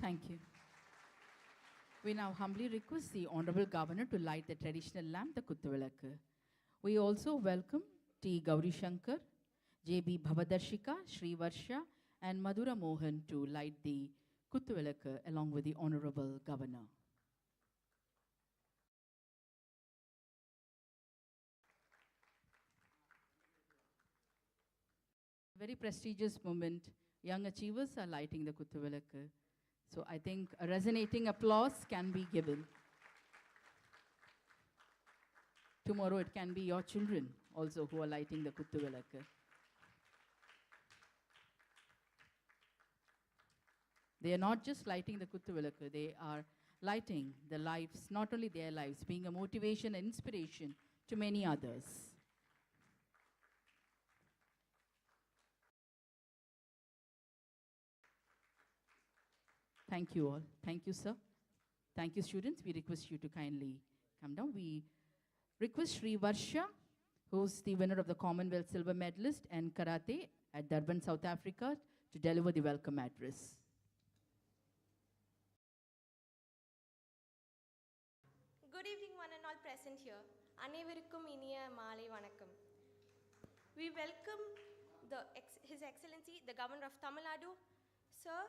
Thank you. We now humbly request the Honorable Governor to light the traditional lamp, the Kuttuvilakku. We also welcome T. Gauri Shankar, J.B. Bhavadarshika, Sri Varsha, and Madhura Mohan to light the Kuttuvilakku along with the Honorable Governor. Very prestigious moment. Young achievers are lighting the Kuttuvilakku. So I think a resonating applause can be given. Tomorrow it can be your children also who are lighting the Kuttuvilakku. They are not just lighting the Kuttuvilakku, they are lighting the lives, not only their lives, being a motivation and inspiration to many others. Thank you all. Thank you, sir. Thank you, students. We request you to kindly come down. We request Sri Varsha, who's the winner of the Commonwealth Silver Medalist and Karate at Durban, South Africa, to deliver the welcome address. Good evening, one and all present here. அனைவருக்கும் இனிய மாலை வணக்கம். We welcome His Excellency, the Governor of Tamil Nadu, Sir,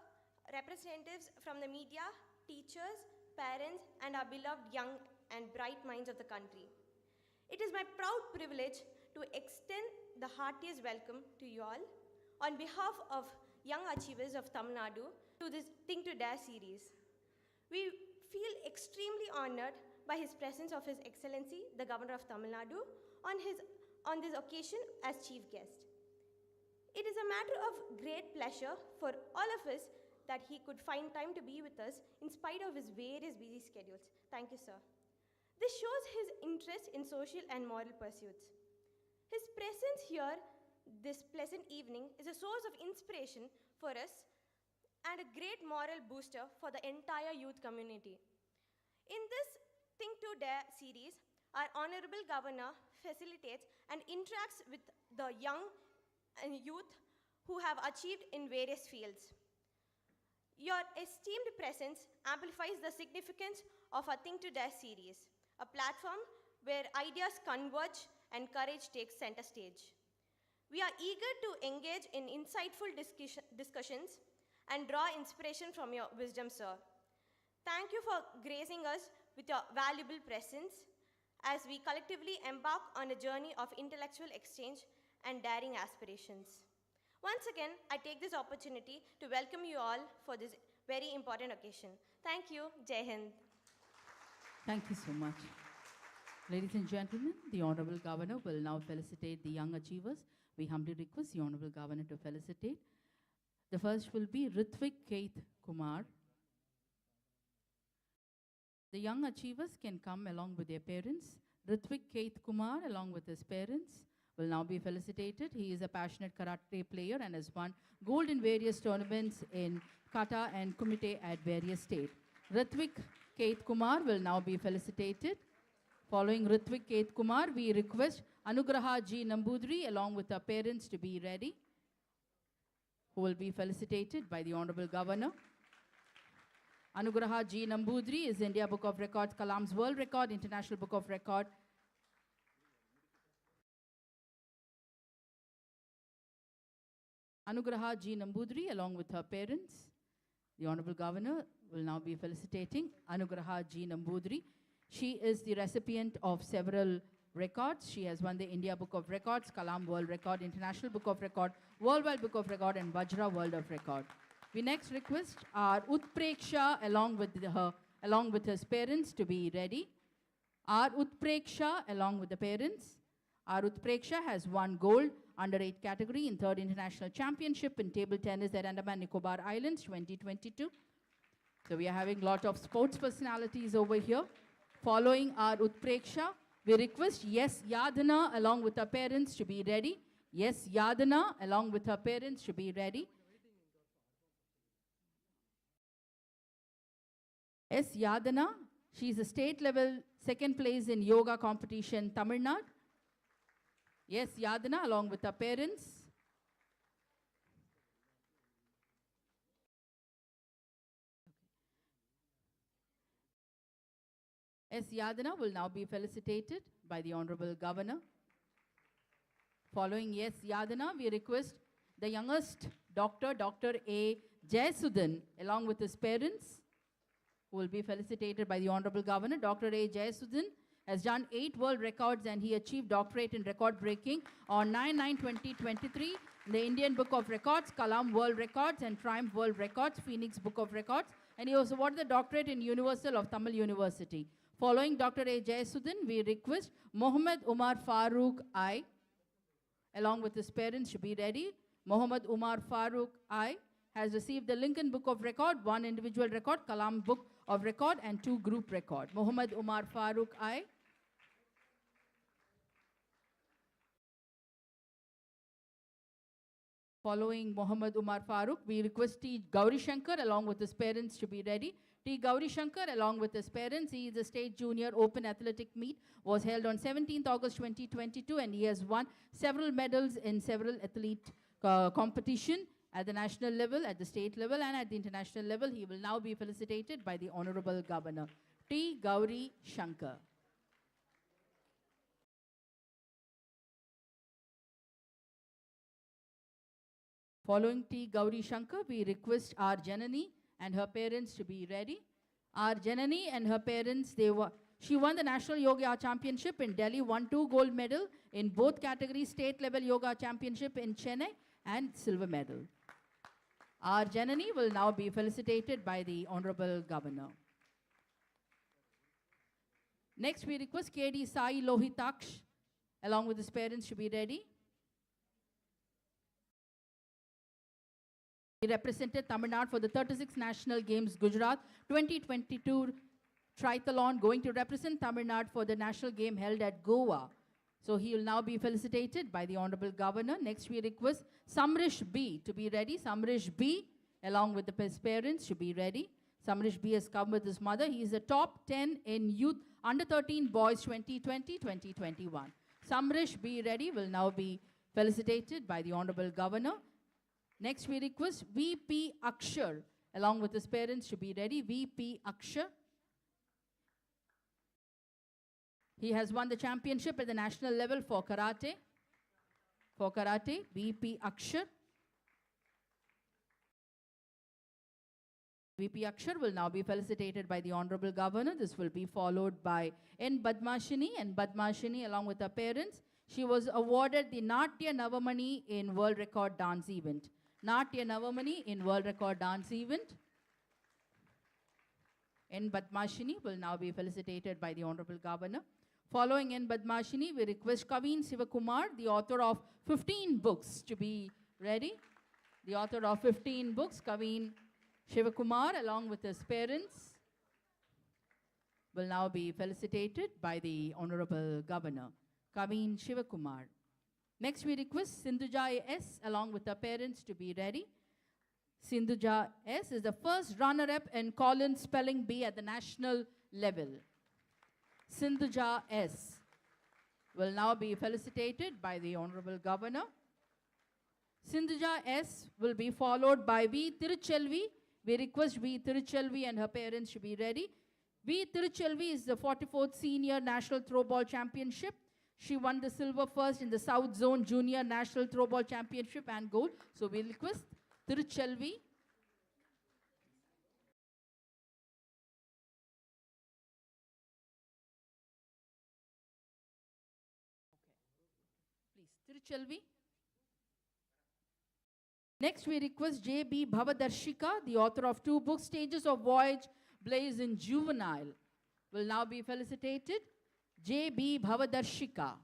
representatives from the media, teachers, parents, and our beloved young and bright minds of the country. It is my proud privilege to extend the heartiest welcome to you all on behalf of young achievers of Tamil Nadu to this Think to Dare series. We feel extremely honored by his presence of His Excellency, the Governor of Tamil Nadu, on this occasion as chief guest. It is a matter of great pleasure for all of us that he could find time to be with us in spite of his various busy schedules. Thank you, sir. This shows his interest in social and moral pursuits. His presence here this pleasant evening is a source of inspiration for us and a great moral booster for the entire youth community. In this Think to Dare series, our Honorable Governor facilitates and interacts with the young and youth who have achieved in various fields. Your esteemed presence amplifies the significance of our Think to Dare series, a platform where ideas converge and courage takes center stage. We are eager to engage in insightful discussions and draw inspiration from your wisdom, sir. Thank you for gracing us with your valuable presence as we collectively embark on a journey of intellectual exchange and daring aspirations. Once again, I take this opportunity to welcome you all for this very important occasion. Thank you. Jai Hind. Thank you so much. Ladies and gentlemen, the Honorable Governor will now felicitate the young achievers. We humbly request the Honorable Governor to felicitate. The first will be Ritvik Keith Kumar. The young achievers can come along with their parents. Ritvik Keith Kumar, along with his parents, will now be felicitated. He is a passionate karate player and has won gold in various tournaments in kata and kumite at various states. Ritvik Keith Kumar will now be felicitated. Following Ritvik Keith Kumar, we request Anugraha G. Nambudri, along with her parents, to be ready, who will be felicitated by the Honorable Governor. Anugraha G. Nambudri is India Book of Records, Kalam's World Record, International Book of Record. Anugraha G. Nambudri, along with her parents. The Honorable Governor will now be felicitating Anugraha G. Nambudri. She is the recipient of several records. She has won the India Book of Records, Kalam World Record, International Book of Record, Worldwide Book of Record, and Vajra World of Record. We next request our Utpreksha along with his parents to be ready. Our Utpreksha along with the parents. Our Utpreksha has won gold under 8 category in 3rd International Championship in table tennis at Andaman Nicobar Islands 2022. So we are having a lot of sports personalities over here. Following our Utpreksha, we request Yes Yadana along with her parents to be ready. Yes Yadana along with her parents to be ready. S. Yadana, she is a state level 2nd place in yoga competition, Tamil Nadu. Yes, Yadana, along with her parents. S. Yadana will now be felicitated by the Honorable Governor. Following S. Yadana, we request the youngest doctor, Dr. A. Jayasudan, along with his parents, who will be felicitated by the Honorable Governor. Dr. A. Jayasudan has done 8 world records and he achieved doctorate in record breaking on 9/9/2023 in the Indian Book of Records, Kalam World Records and Triumph World Records, Phoenix Book of Records, and he was awarded the doctorate in Universal of Tamil University. Following Dr. A. Jayasudan, we request Mohammed Umar Farooq I, along with his parents, to be ready. Mohammed Umar Farooq I has received the Lincoln Book of Record, 1 individual record, Kalam Book of Record, and 2 group record. Mohammed Umar Farooq I. Following Mohammed Umar Farooq, we request T. Gauri Shankar along with his parents to be ready. T. Gauri Shankar along with his parents, he is a state junior open athletic meet, was held on 17th August 2022 and he has won several medals in several athlete competition at the national level, at the state level and at the international level. He will now be felicitated by the Honorable Governor. T. Gauri Shankar. Following T. Gauri Shankar, we request R. Janani and her parents to be ready. R. Janani and her parents, she won the National Yoga Championship in Delhi, won 2 gold medal in both categories, state level yoga championship in Chennai and silver medal. R. Janani will now be felicitated by the Honorable Governor. Next, we request K.D. Sai Lohitaksh along with his parents to be ready. He represented Tamil Nadu for the 36th National Games Gujarat 2022 Triathlon, going to represent Tamil Nadu for the national game held at Goa. So he will now be felicitated by the Honorable Governor. Next, we request Samrish B to be ready. Samrish B, along with his parents, to be ready. Samrish B has come with his mother. He is the top 10 in youth under 13 boys 2020-2021. Samrish B ready will now be felicitated by the Honorable Governor. Next, we request V.P. Akshar, along with his parents, to be ready. V.P. Akshar. He has won the championship at the national level for karate. V.P. Akshar. V.P. Akshar will now be felicitated by the Honorable Governor. This will be followed by N. Badmashini. And Badmashini, along with her parents, she was awarded the Natya Navamani in World Record Dance Event. Natya Navamani in World Record Dance Event. N. Badmashini will now be felicitated by the Honorable Governor. Following N. Badmashini, we request Kaveen Sivakumar, the author of 15 books, to be ready. The author of 15 books, Kaveen Sivakumar, along with his parents, will now be felicitated by the Honorable Governor. Kaveen Sivakumar. Next, we request Sindhuja S, along with her parents, to be ready. Sindhuja S is the first runner-up in Collins Spelling Bee at the national level. Sindhuja S will now be felicitated by the Honorable Governor. Sindhuja S will be followed by V. Tiruchelvi. We request V. Tiruchelvi and her parents to be ready. V. Tiruchelvi is the 44th Senior National Throwball Championship. She won the silver first in the South Zone Junior National Throwball Championship and gold. So we request Tiruchelvi. Please, Tiruchelvi. Next, we request J.B. Bhavadarshika, the author of 2 books, Stages of Voyage, Blaze in Juvenile, will now be felicitated. J.B. Bhavadarshika.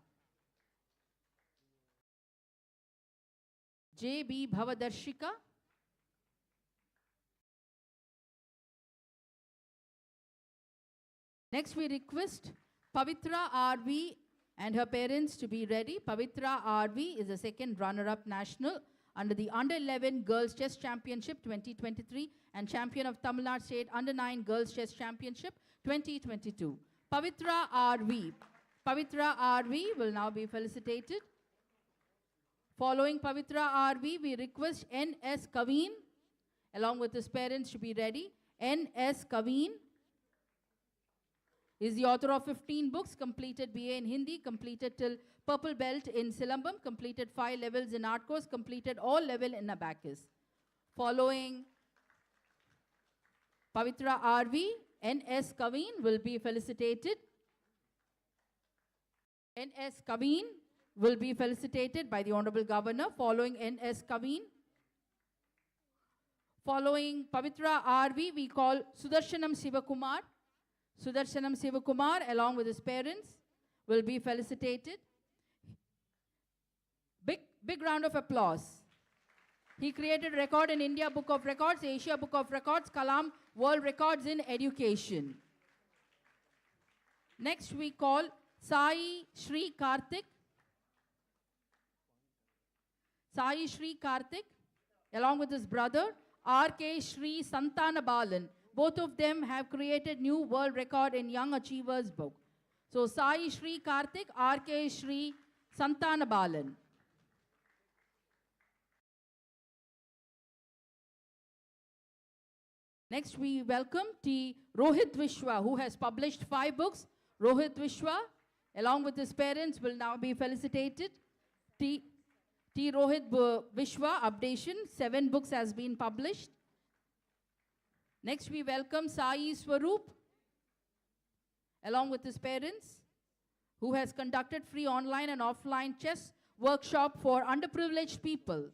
J.B. Bhavadarshika. Next, we request Pavitra R.V. and her parents to be ready. Pavitra R.V. is the second runner-up national under the Under-11 Girls Chess Championship 2023 and champion of Tamil Nadu State Under-9 Girls Chess Championship 2022. Pavitra R.V. Pavitra R.V. will now be felicitated. Following Pavitra R.V., we request N.S. Kaveen, along with his parents, to be ready. N.S. Kaveen. He is the author of 15 books, completed BA in Hindi, completed till Purple Belt in Silambam, completed 5 levels in art course, completed all level in abacus. Following Pavitra RV, N.S. Kaveen will be felicitated. N.S. Kaveen will be felicitated by the Honorable Governor. Following N.S. Kaveen. Following Pavitra RV, we call Sudarshanam Sivakumar. Sudarshanam Sivakumar, along with his parents, will be felicitated. Big round of applause. He created record in India Book of Records, Asia Book of Records, Kalam World Records in Education. Next we call Sai Shri Karthik. Sai Shri Karthik, along with his brother, R.K. Shri Santanabalan. Both of them have created new world record in Young Achievers book. So Sai Shri Karthik, R.K. Shri Santanabalan. Next we welcome T. Rohit Vishwa, who has published 5 books. Rohit Vishwa, along with his parents, will now be felicitated. T. Rohit Vishwa, updation, 7 books has been published. Next we welcome Sai Swaroop, along with his parents, who has conducted free online and offline chess workshop for underprivileged people.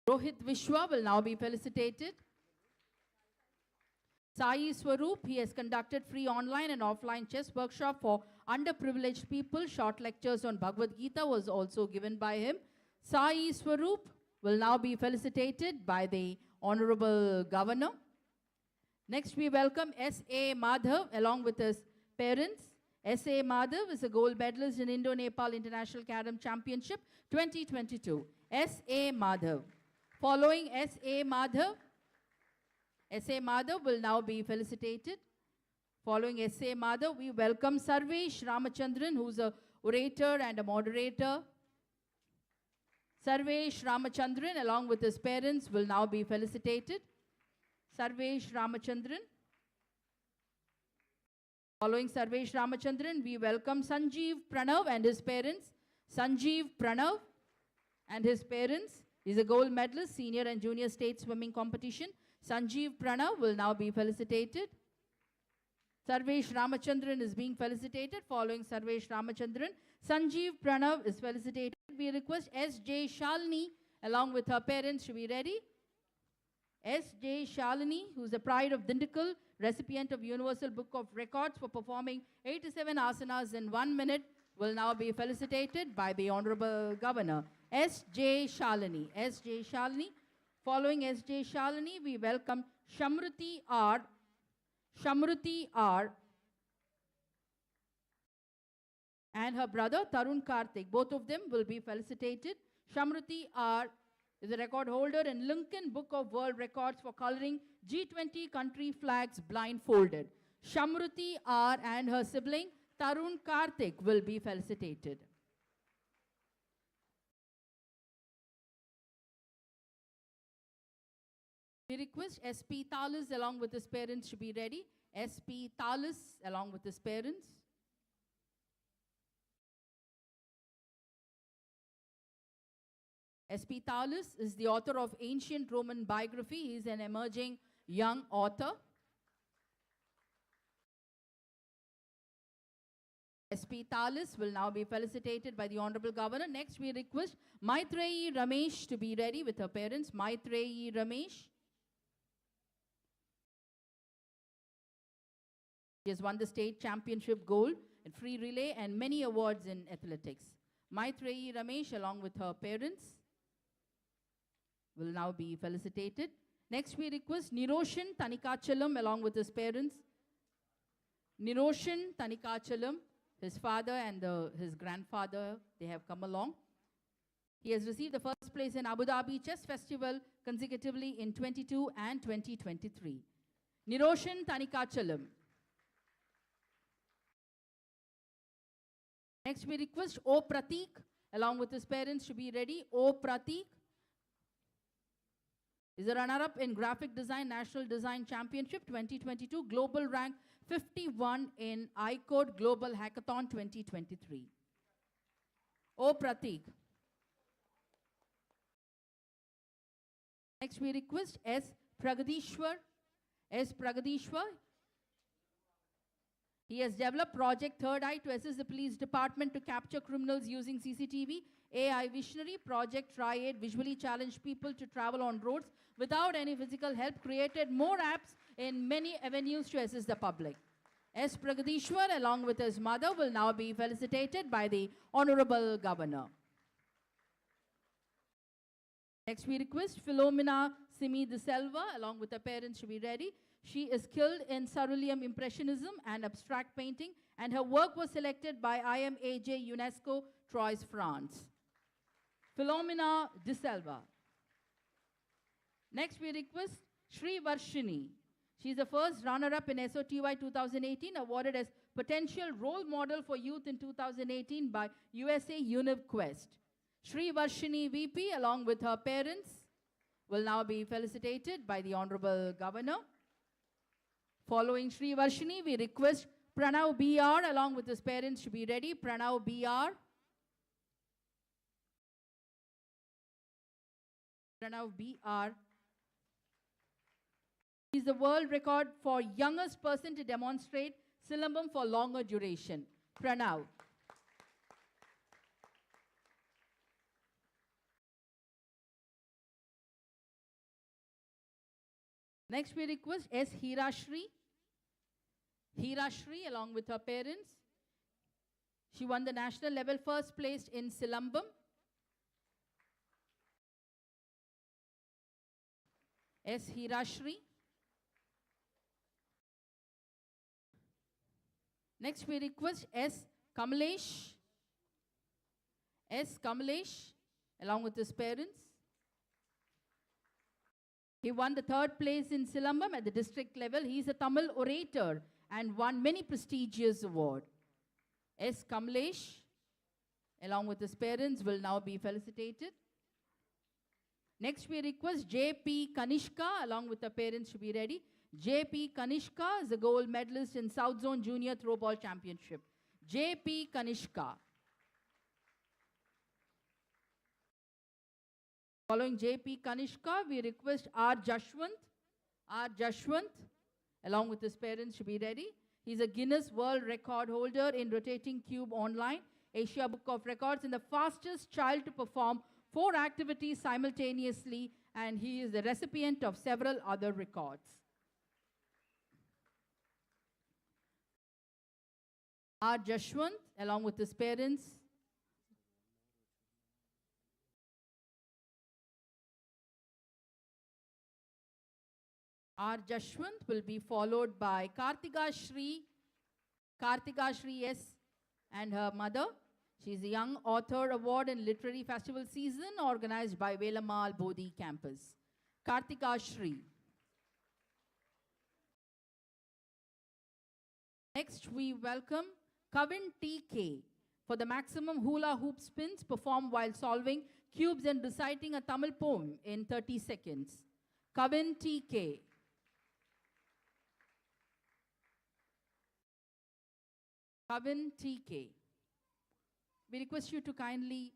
Rohit Vishwa will now be felicitated. Sai Swaroop, he has conducted free online and offline chess workshop for underprivileged people. Short lectures on Bhagavad Gita was also given by him. Sai Swaroop will now be felicitated by the Honorable Governor. Next we welcome S.A. Madhav along with his parents. S.A. Madhav is a gold medalist in Indo-Nepal International Carom Championship 2022. S.A. Madhav. Following S.A. Madhav, S.A. Madhav will now be felicitated. Following S.A. Madhav, we welcome Sarvesh Ramachandran, who's a orator and a moderator. Sarvesh Ramachandran, along with his parents, will now be felicitated. Sarvesh Ramachandran. Following Sarvesh Ramachandran, we welcome Sanjeev Pranav and his parents. Sanjeev Pranav and his parents. He's a gold medalist, senior and junior state swimming competition. Sanjeev Pranav will now be felicitated. Sarvesh Ramachandran is being felicitated. Following Sarvesh Ramachandran, Sanjeev Pranav is felicitated. We request S.J. Shalini, along with her parents, to be ready. S.J. Shalini, who is the pride of Dindigul, recipient of Universal Book of Records for performing 87 asanas in 1 minute, will now be felicitated by the Honorable Governor. S.J. Shalini. S.J. Shalini. Following S.J. Shalini, we welcome Shamruti R. Shamruti R. and her brother Tarun Karthik. Both of them will be felicitated. Shamruti R. is a record holder in Lincoln Book of World Records for coloring G20 country flags blindfolded. Shamruti R. and her sibling Tarun Karthik will be felicitated. We request S.P. Thalis along with his parents to be ready. S.P. Thalis along with his parents. S.P. Thalis is the author of Ancient Roman Biography. He is an emerging young author. S.P. Thalis will now be felicitated by the Honorable Governor. Next, we request Maitreyi Ramesh to be ready with her parents. Maitreyi Ramesh. She has won the state championship gold in free relay and many awards in athletics. Maitreyi Ramesh, along with her parents, will now be felicitated. Next, we request Niroshan Tanikachalam, along with his parents. Niroshan Tanikachalam, his father and his grandfather, they have come along. He has received the first place in Abu Dhabi Chess Festival consecutively in 22 and 2023. Niroshan Tanikachalam. Next, we request O Pratik, along with his parents, to be ready. O Pratik is a runner-up in Graphic Design National Design Championship 2022, global rank 51 in iCode Global Hackathon 2023. O Pratik. Next, we request S. Pragadishwar. S. Pragadishwar. He has developed Project Third Eye to assist the police department to capture criminals using CCTV. AI Visionary Project Triad visually challenged people to travel on roads without any physical help, created more apps in many avenues to assist the public. S. Pragadishwar, along with his mother, will now be felicitated by the Honorable Governor. Next, we request Philomena Simi de Selva, along with her parents, to be ready. She is skilled in cerulean impressionism and abstract painting, and her work was selected by IMAJ UNESCO Troyes, France. Philomena de Selva. Next, we request Shri Varshini. She is the first runner-up in SOTY 2018, awarded as Potential Role Model for Youth in 2018 by USA UnivQuest. Shri Varshini VP, along with her parents, will now be felicitated by the Honorable Governor. Following Shri Varshini, we request Pranav BR, along with his parents, to be ready. Pranav BR. Pranav BR is the world record for youngest person to demonstrate Silambam for longer duration. Pranav. Next, we request S. Hirashri. Hirashri, along with her parents. She won the national level first place in Silambam. S. Hirashri. Next, we request S. Kamalesh. S. Kamalesh, along with his parents. He won the third place in Silambam at the district level. He is a Tamil orator and won many prestigious awards. S. Kamalesh, along with his parents, will now be felicitated. Next, we request J.P. Kanishka, along with her parents, to be ready. J.P. Kanishka is a gold medalist in South Zone Junior Throwball Championship. J.P. Kanishka. Following J.P. Kanishka, we request R. Jashwant. R. Jashwant, along with his parents, to be ready. He's a Guinness World Record holder in rotating cube online, Asia Book of Records, and the fastest child to perform 4 activities simultaneously, and he is the recipient of several other records. R. Jashwant, along with his parents. R. Jashwant will be followed by Kartika Shri S. and her mother. She is a Young Author Award and Literary Festival season organized by Velamal Bodhi Campus. Kartika Shri. Next, we welcome Kavin T.K. for the maximum hula hoop spins performed while solving cubes and reciting a Tamil poem in 30 seconds. Kavin T.K. Kavin T.K. We request you to kindly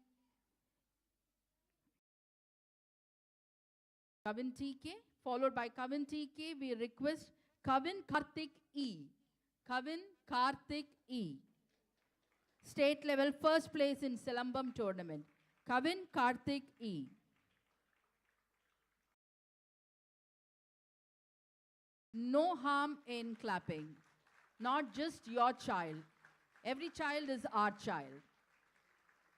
Kavin T.K. Followed by Kavin T.K. we request Kavin Karthik E. Kavin Karthik E. State level first place in Silambam tournament. Kavin Karthik E. No harm in clapping. Not just your child. Every child is our child.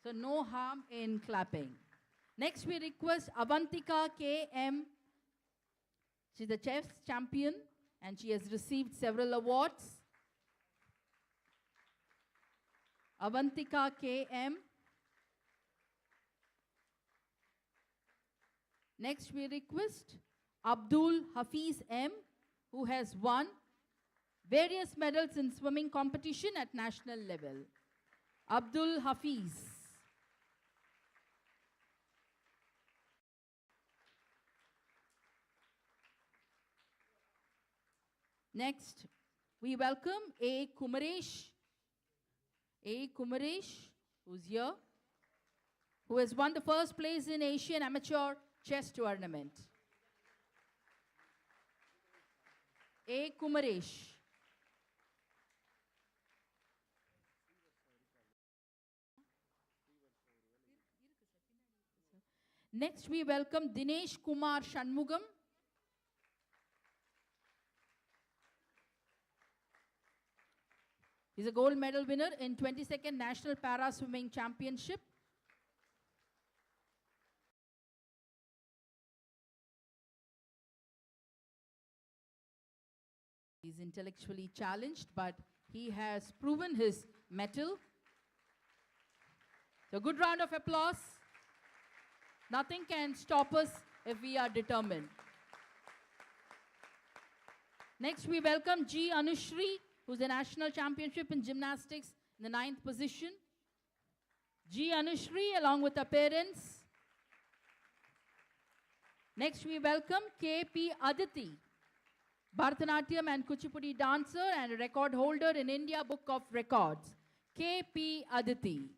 So no harm in clapping. Next, we request Avantika K.M. She's a chess champion and she has received several awards. Avantika K.M. Next, we request Abdul Hafiz M, who has won various medals in swimming competition at national level. Abdul Hafiz. Next, we welcome A. Kumaresh. A. Kumaresh, who's here, who has won the first place in Asian Amateur Chess Tournament. A. Kumaresh. Next, we welcome Dinesh Kumar Shanmugam. He's a gold medal winner in 22nd National Para Swimming Championship. He's intellectually challenged, but he has proven his mettle. So, good round of applause. Nothing can stop us if we are determined. Next, we welcome G. Anushri, who's a national championship in gymnastics in the 9th position. G. Anushri, along with her parents. Next, we welcome K.P. Aditi, Bharatanatyam and Kuchipudi dancer and a record holder in India Book of Records. K.P. Aditi.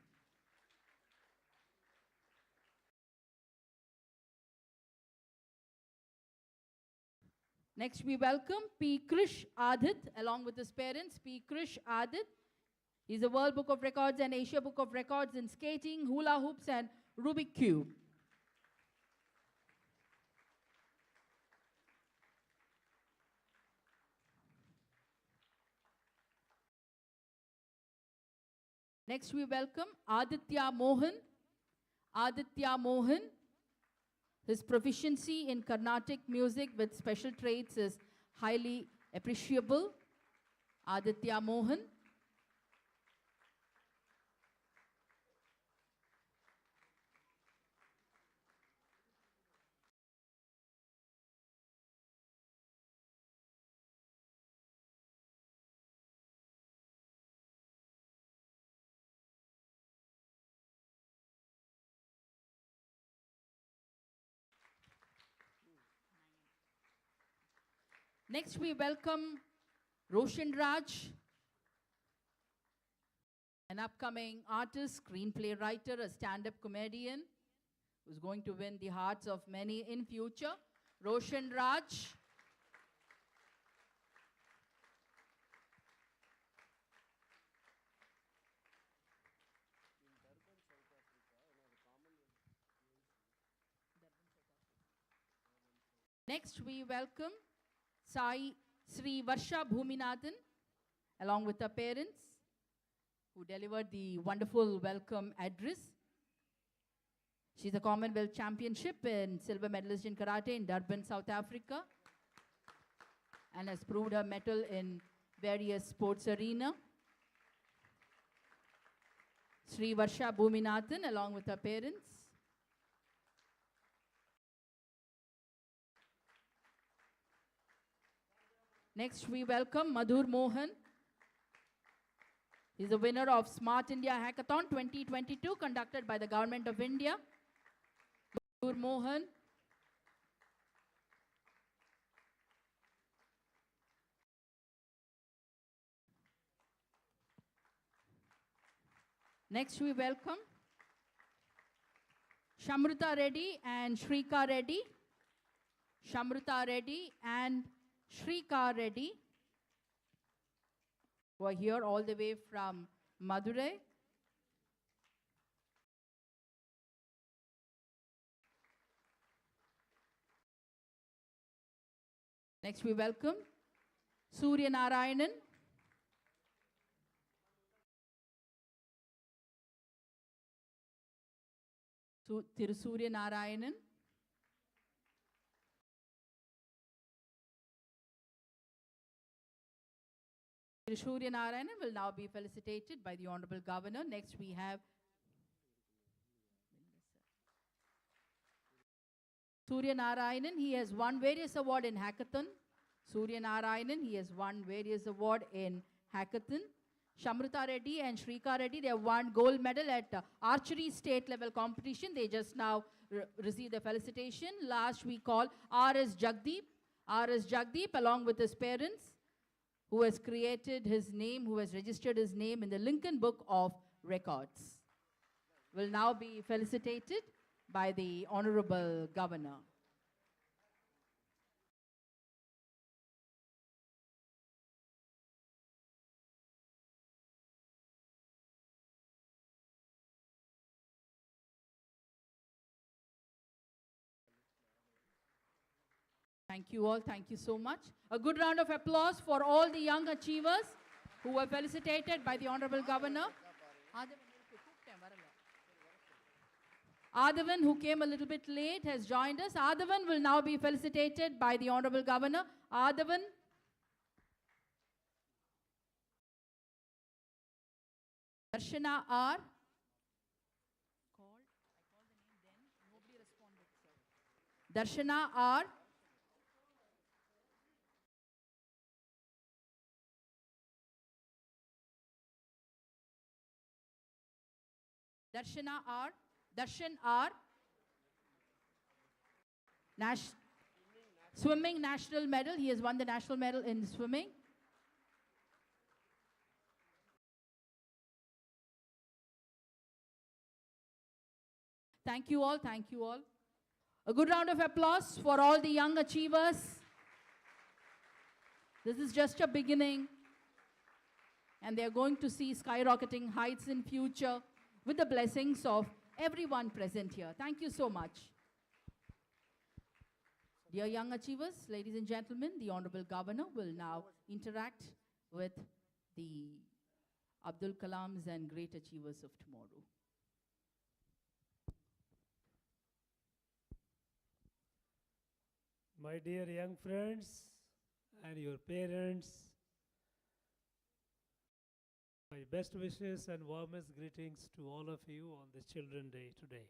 Next, we welcome P. Krish Adit, along with his parents. P. Krish Adit. He's a World Book of Records and Asia Book of Records in skating, hula hoops, and Rubik Cube. Next, we welcome Aditya Mohan. Aditya Mohan. His proficiency in Carnatic music with special traits is highly appreciable. Aditya Mohan. Next, we welcome Roshan Raj, an upcoming artist, screenplay writer, a stand-up comedian, who's going to win the hearts of many in future. Roshan Raj. Next, we welcome Sai Sri Varsha Bhuminathan, along with her parents, who delivered the wonderful welcome address. She's a Commonwealth Championship and silver medalist in karate in Durban, South Africa, and has proved her mettle in various sports arena. Sri Varsha Bhuminathan, along with her parents. Next, we welcome Madhur Mohan. He's the winner of Smart India Hackathon 2022 conducted by the Government of India. Madhur Mohan. Next, we welcome Shamruta Reddy and Shrika Reddy. Shamruta Reddy and Shrika Reddy, who are here all the way from Madurai. Next, we welcome Surya Narayanan. Surya Narayanan. Surya Narayanan will now be felicitated by the Honorable Governor. Next, we have Surya Narayanan, he has won various awards in hackathon. Surya Narayanan, he has won various awards in hackathon. Shamruta Reddy and Shrika Reddy, they have won gold medal at archery state level competition. They just now received a felicitation. Last we call R.S. Jagdeep. R.S. Jagdeep, along with his parents, who has created his name, who has registered his name in the Lincoln Book of Records, will now be felicitated by the Honorable Governor. Thank you all. Thank you so much. A good round of applause for all the young achievers who were felicitated by the Honorable Governor. Adavan, who came a little bit late, has joined us. Adavan will now be felicitated by the Honorable Governor. Adavan. Darshana R. Darshana R. Darshana R. Darshan R. Swimming national medal. He has won the national medal in swimming. Thank you all. Thank you all. A good round of applause for all the young achievers. This is just a beginning, and they're going to see skyrocketing heights in future with the blessings of everyone present here. Thank you so much. Dear young achievers, ladies and gentlemen, the Honorable Governor will now interact with the Abdul Kalams and great achievers of tomorrow. My dear young friends and your parents, my best wishes and warmest greetings to all of you on this Children's Day today.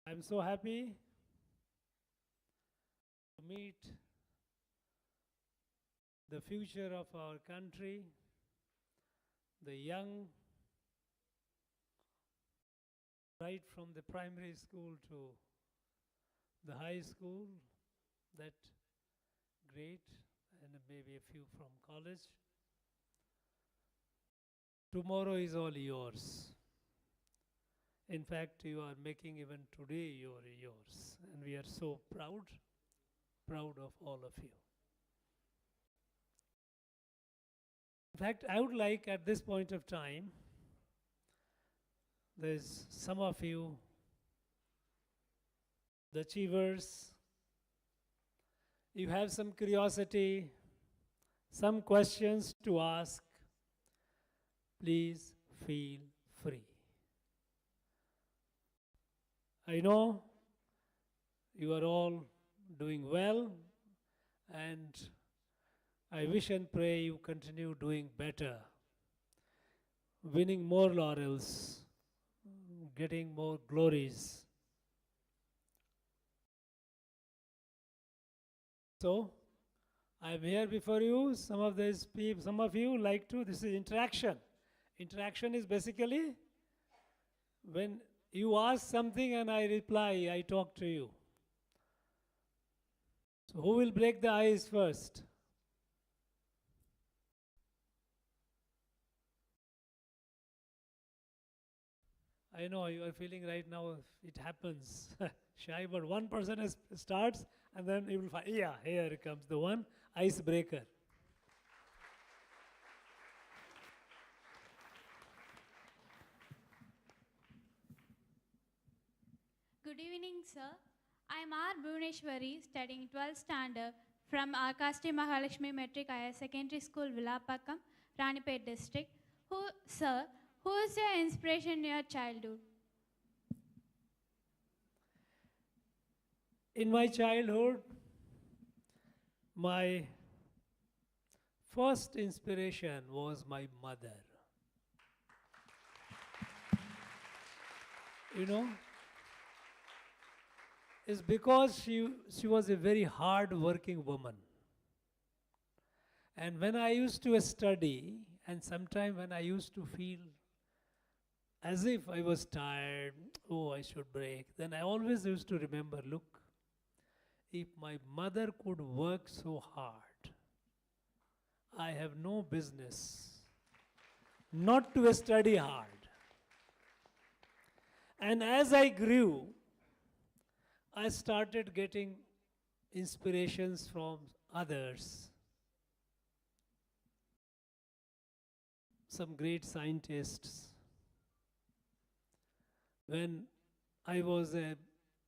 I'm so happy to meet the future of our country, the young, right from the primary school to the high school, that great, and maybe a few from college. Tomorrow is all yours. In fact, you are making even today yours, and we are so proud of all of you. In fact, I would like at this point of time, there's some of you, the achievers, you have some curiosity, some questions to ask, please feel free. I know you are all doing well, and I wish and pray you continue doing better, winning more laurels, getting more glories. So, I'm here before you. Some of you like to, this is interaction. Interaction is basically when you ask something and I reply, I talk to you. So who will break the ice first? I know you are feeling right now, it happens. Shy, but one person starts and then you will find, yeah, here comes the one, icebreaker. Good evening, sir. I am R. Bhuvneshwari, studying 12th standard from Akasti Mahalakshmi Metric Higher Secondary School, Villapakkam, Ranipet district. Sir, who is your inspiration in your childhood? In my childhood, my first inspiration was my mother. You know, is because she was a very hard working woman. And when I used to study, and sometime when I used to feel as if I was tired, oh, I should break, then I always used to remember, look, if my mother could work so hard, I have no business not to study hard. And as I grew, I started getting inspirations from others. Some great scientists. When I was a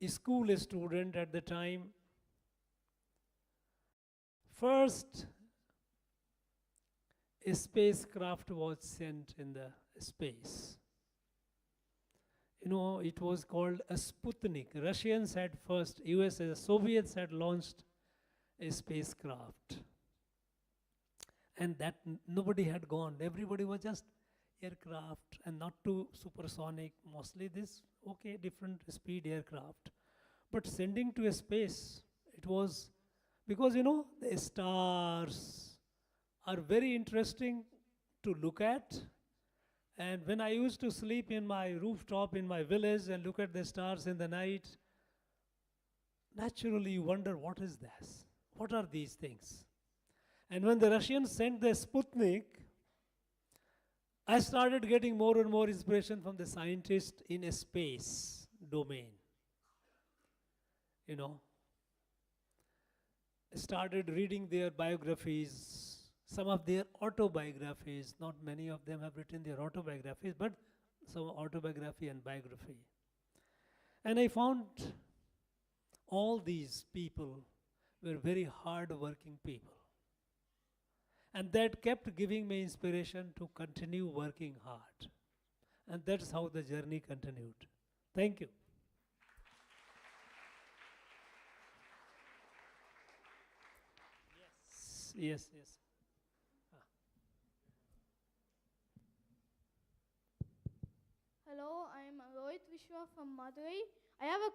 school student at the time, first a spacecraft was sent in the space. You know, it was called a Sputnik. Russians had first, US, Soviets had launched a spacecraft. And that nobody had gone. Everybody was just aircraft and not too supersonic. Mostly this, okay, different speed aircraft. But sending to a space, it was, because you know, the stars are very interesting to look at. And when I used to sleep in my rooftop in my village and look at the stars in the night, naturally you wonder, what is this? What are these things? And when the Russians sent the Sputnik, I started getting more and more inspiration from the scientists in a space domain. You know, I started reading their biographies, some of their autobiographies. Not many of them have written their autobiographies, but some autobiography and biography. And I found all these people were very hard-working people. And that kept giving me inspiration to continue working hard. And that's how the journey continued. Thank you. Yes. Hello, I am Rohit Vishwa from Madurai. I have a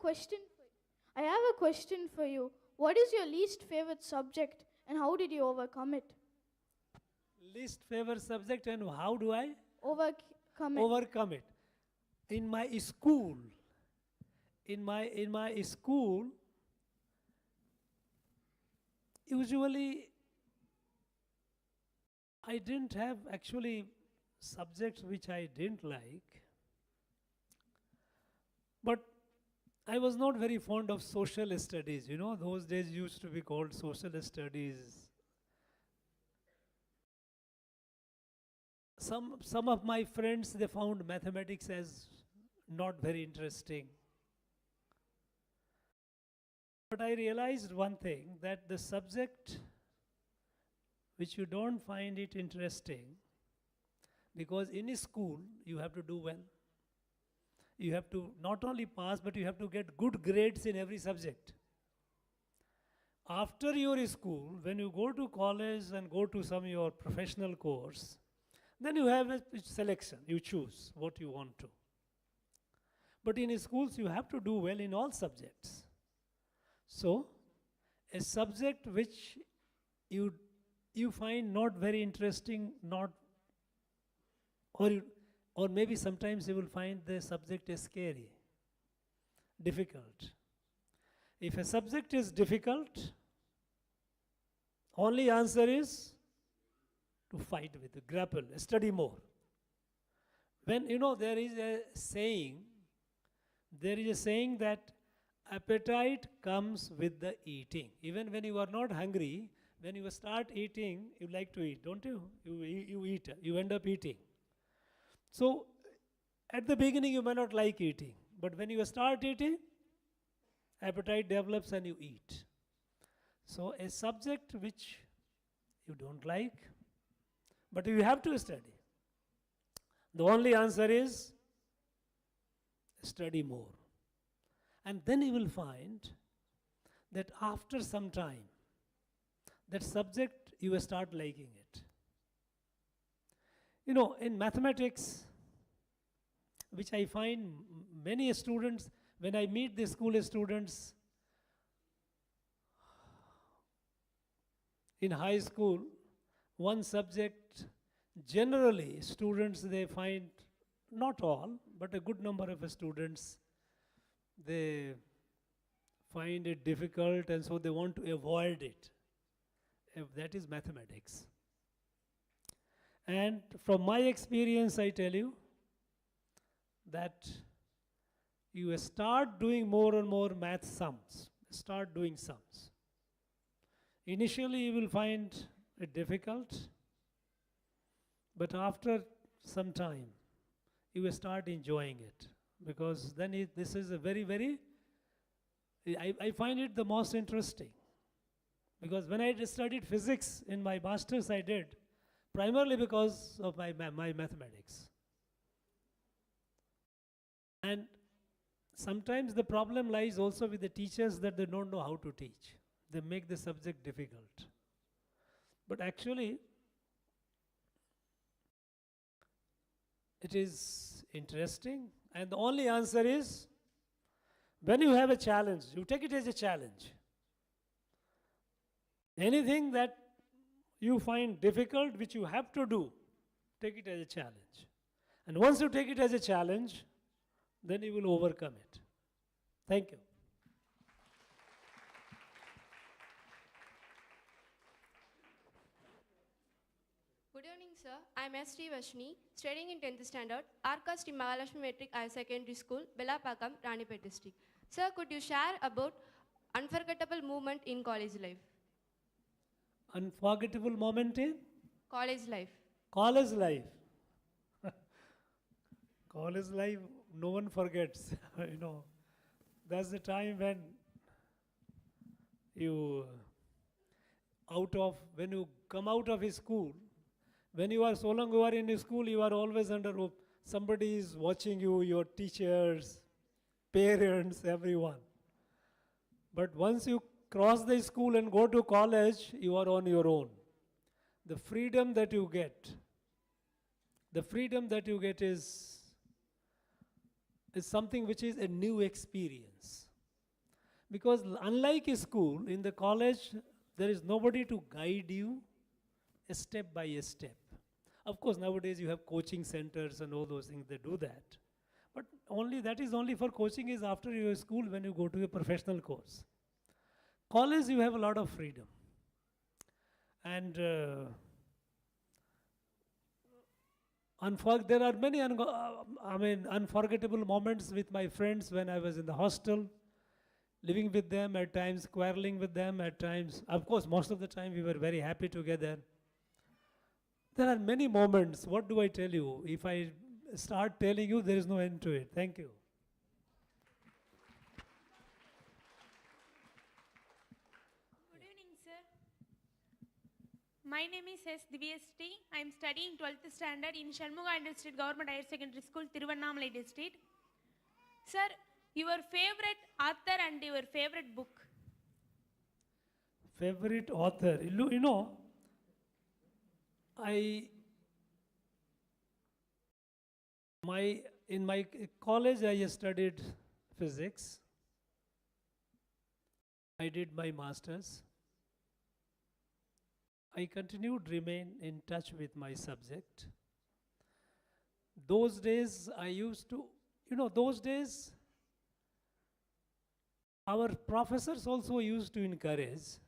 question for you. What is your least favorite subject and how did you overcome it? Least favorite subject and how do I Overcome it. In my school, usually I didn't have actually subjects which I didn't like, but I was not very fond of social studies. You know, those days used to be called social studies. Some of my friends, they found mathematics as not very interesting. But I realized one thing, that the subject which you don't find it interesting, because in school you have to do well. You have to not only pass, but you have to get good grades in every subject. After your school, when you go to college and go to some your professional course, then you have a selection. You choose what you want to. But in schools, you have to do well in all subjects. So, a subject which you find not very interesting, or maybe sometimes you will find the subject is scary, difficult. If a subject is difficult, only answer is to fight with it, grapple, study more. When, you know, there is a saying that appetite comes with the eating. Even when you are not hungry, when you start eating, you like to eat, don't you? You eat, you end up eating. So, at the beginning you may not like eating, but when you start eating, appetite develops and you eat. So, a subject which you don't like, but you have to study, the only answer is study more. And then you will find that after some time, that subject you will start liking it. You know, in mathematics, which I find many students, when I meet the school students, in high school, one subject, generally students they find, not all, but a good number of students, they find it difficult and so they want to avoid it. That is mathematics. And from my experience, I tell you that you start doing more and more math sums. Start doing sums. Initially, you will find it difficult, but after some time, you will start enjoying it because then this is a very, I find it the most interesting. Because when I studied physics in my master's, I did primarily because of my mathematics. And sometimes the problem lies also with the teachers that they don't know how to teach. They make the subject difficult. But actually, it is interesting. And the only answer is, when you have a challenge, you take it as a challenge. Anything that you find difficult, which you have to do, take it as a challenge. And once you take it as a challenge, then you will overcome it. Thank you. Good evening, sir. I am S. Vashni, studying in 10th standard, Arkasti Mahalakshmi Metric Higher Secondary School, Belapakam, Ranipet District. Sir, could you share about unforgettable moment in college life? Unforgettable moment in? College life. College life. College life, no one forgets. That's the time when when you come out of his school, when you are so long you are in school, you are always under hope. Somebody is watching you, your teachers, parents, everyone. But once you cross the school and go to college, you are on your own. The freedom that you get is something which is a new experience. Because unlike a school, in the college, there is nobody to guide you step by step. Of course, nowadays you have coaching centers and all those things, they do that. But that is only for coaching is after your school when you go to a professional course. College, you have a lot of freedom. And there are many unforgettable moments with my friends when I was in the hostel, living with them, at times quarreling with them, at times. Of course, most of the time we were very happy together. There are many moments. What do I tell you? If I start telling you, there is no end to it. Thank you. Good evening, sir. My name is S. Divyasti. I am studying 12th standard in Shanmuga District Government Higher Secondary School, Tiruvannamalai District. Sir, your favorite author and your favorite book? Favorite author? In my college, I studied physics. I did my master's. I continued to remain in touch with my subject. Those days our professors also used to encourage.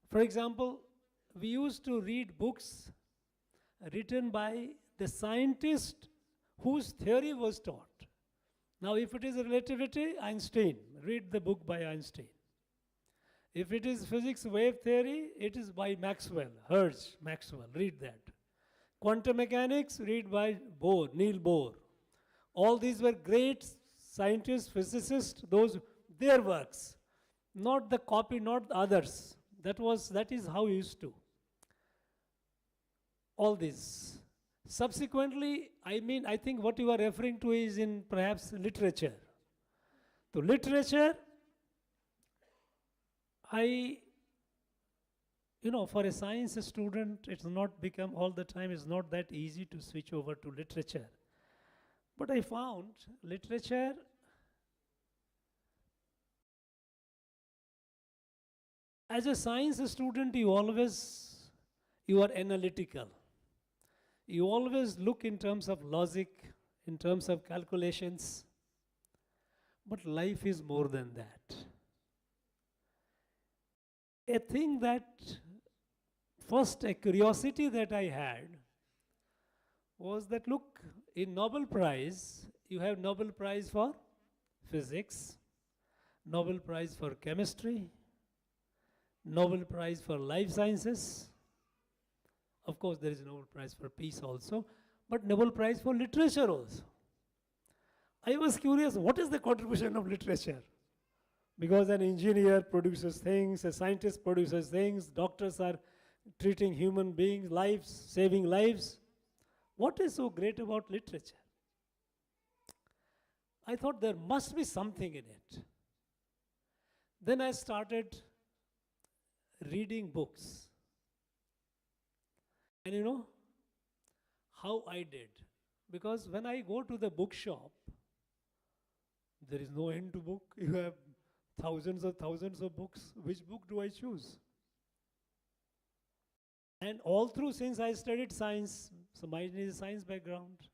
For example, we used to read books written by the scientist whose theory was taught. Now, if it is relativity, Einstein, read the book by Einstein. If it is physics wave theory, it is by Maxwell, Maxwell, read that. Quantum mechanics, read by Niels Bohr. All these were great scientists, physicists, their works, not the copy, not others. That is how we used to. All this. Subsequently, I think what you are referring to is in perhaps literature. So literature, for a science student, it's not become all the time, it's not that easy to switch over to literature. But I found literature As a science student, you are analytical. You always look in terms of logic, in terms of calculations. But life is more than that. A thing that first a curiosity that I had was that look, in Nobel Prize, you have Nobel Prize for physics, Nobel Prize for chemistry, Nobel Prize for life sciences. Of course, there is Nobel Prize for peace also, but Nobel Prize for literature also. I was curious, what is the contribution of literature? Because an engineer produces things, a scientist produces things, doctors are treating human beings' lives, saving lives. What is so great about literature? I thought there must be something in it. Then I started reading books. And you know how I did? Because when I go to the bookshop, there is no end to book. You have thousands of books. Which book do I choose? And all through, since I studied science, so mine is a science background.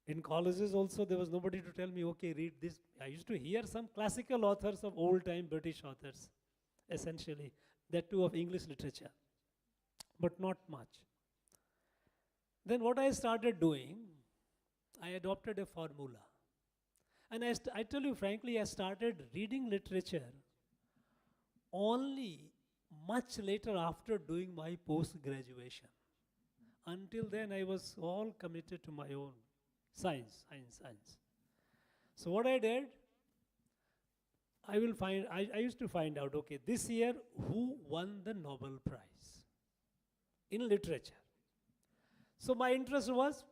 In colleges also, there was nobody to tell me, okay, read this. I used to hear some classical authors of old-time British authors, essentially, that too of English literature, but not much. Then what I started doing, I adopted a formula. And I tell you frankly, I started reading literature only much later after doing my post-graduation. Until then, I was all committed to my own science. So what I did, I used to find out, okay, this year, who won the Nobel Prize in literature? So my interest was,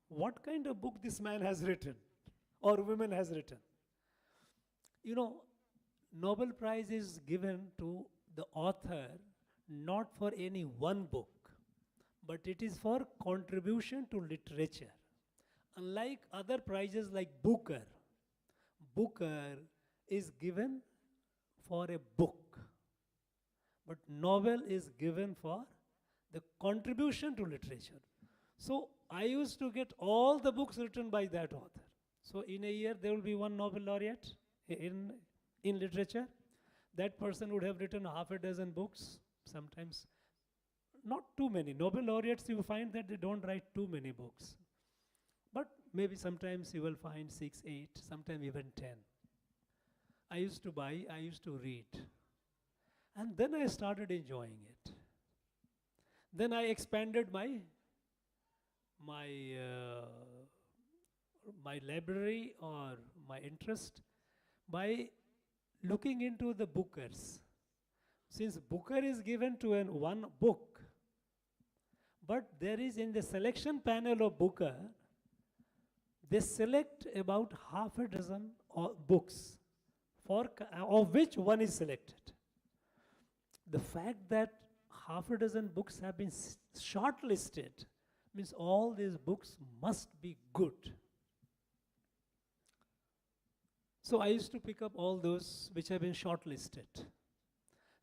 what kind of book this man has written or woman has written? You know, Nobel Prize is given to the author not for any one book, but it is for contribution to literature. Unlike other prizes like Booker is given for a book, but Nobel is given for the contribution to literature. So I used to get all the books written by that author. So in a year, there will be one Nobel laureate in literature. That person would have written half a dozen books, sometimes not too many. Nobel laureates, you find that they don't write too many books. But maybe sometimes you will find 6, 8, sometimes even 10. I used to buy, I used to read. And then I started enjoying it. Then I expanded my library or my interest by looking into the bookers. Since Booker is given to one book, but there is in the selection panel of Booker, they select about half a dozen books, of which one is selected. The fact that half a dozen books have been shortlisted means all these books must be good. So I used to pick up all those which have been shortlisted.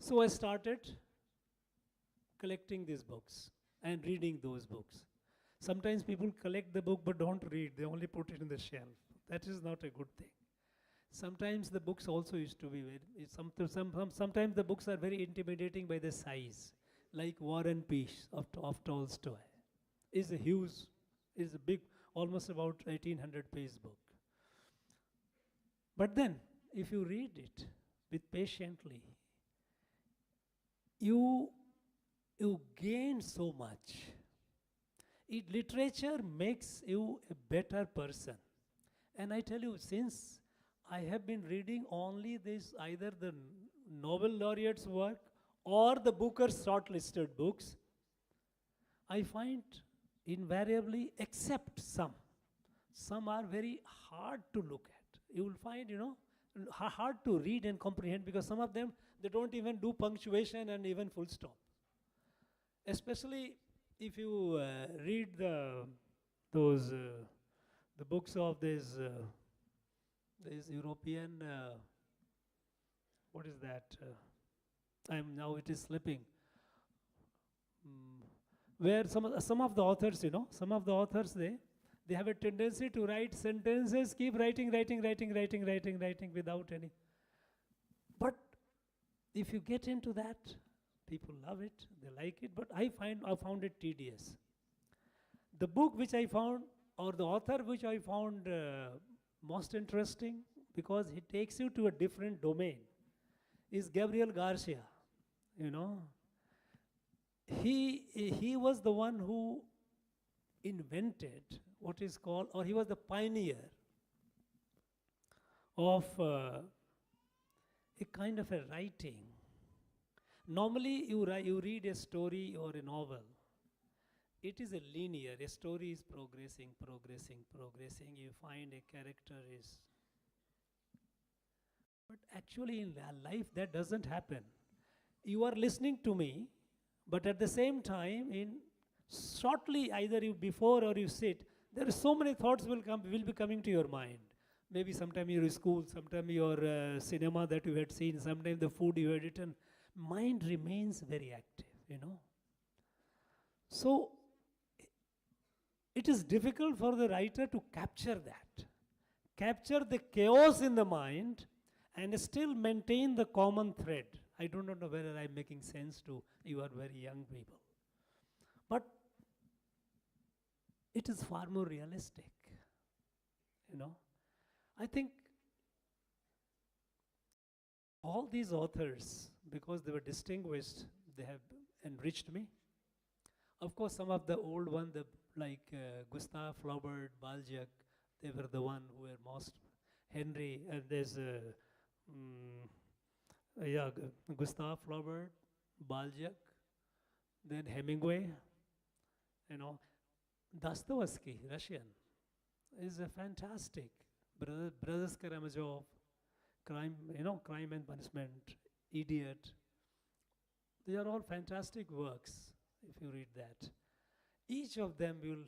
So I started collecting these books and reading those books. Sometimes people collect the book but don't read, they only put it in the shelf. That is not a good thing. Sometimes the books also used to be sometimes the books are very intimidating by the size, like War and Peace of Tolstoy. Is a big, almost about 1800 page book. But then, if you read it with patiently, you gain so much. Literature makes you a better person. And I tell you, since I have been reading only this, either the Nobel laureate's work or the Booker's shortlisted books, I find invariably, except some are very hard to look at. You will find, hard to read and comprehend because some of them, they don't even do punctuation and even full stop. Especially if you read the books of this European, what is that? Now it is slipping. Where some of the authors, some of the authors, they have a tendency to write sentences, keep writing without any. But if you get into that, people love it, they like it, but I found it tedious. The book which I found, or the author which I found most interesting, because he takes you to a different domain, is Gabriel Garcia. He was the one who invented what is called, or he was the pioneer of a kind of a writing. Normally, you read a story or a novel. It is a linear. A story is progressing. You find a character is. But actually, in life, that doesn't happen. You are listening to me, but at the same time, shortly, either you before or you sit, there are so many thoughts will be coming to your mind. Maybe sometime your school, sometime your cinema that you had seen, sometime the food you had eaten. Mind remains very active, So, it is difficult for the writer to capture that. Capture the chaos in the mind and still maintain the common thread. I don't know whether I'm making sense to you are very young people. But it is far more realistic, I think all these authors, because they were distinguished, they have enriched me. Of course, some of the old ones, like Gustave Flaubert, Balzac, they were the one who were most. Henry, and there's Gustave Flaubert, Balzac, then Hemingway, Dostoevsky, Russian, is a fantastic. Brothers Karamazov, Crime and Punishment, Idiot. They are all fantastic works, if you read that. Each of them will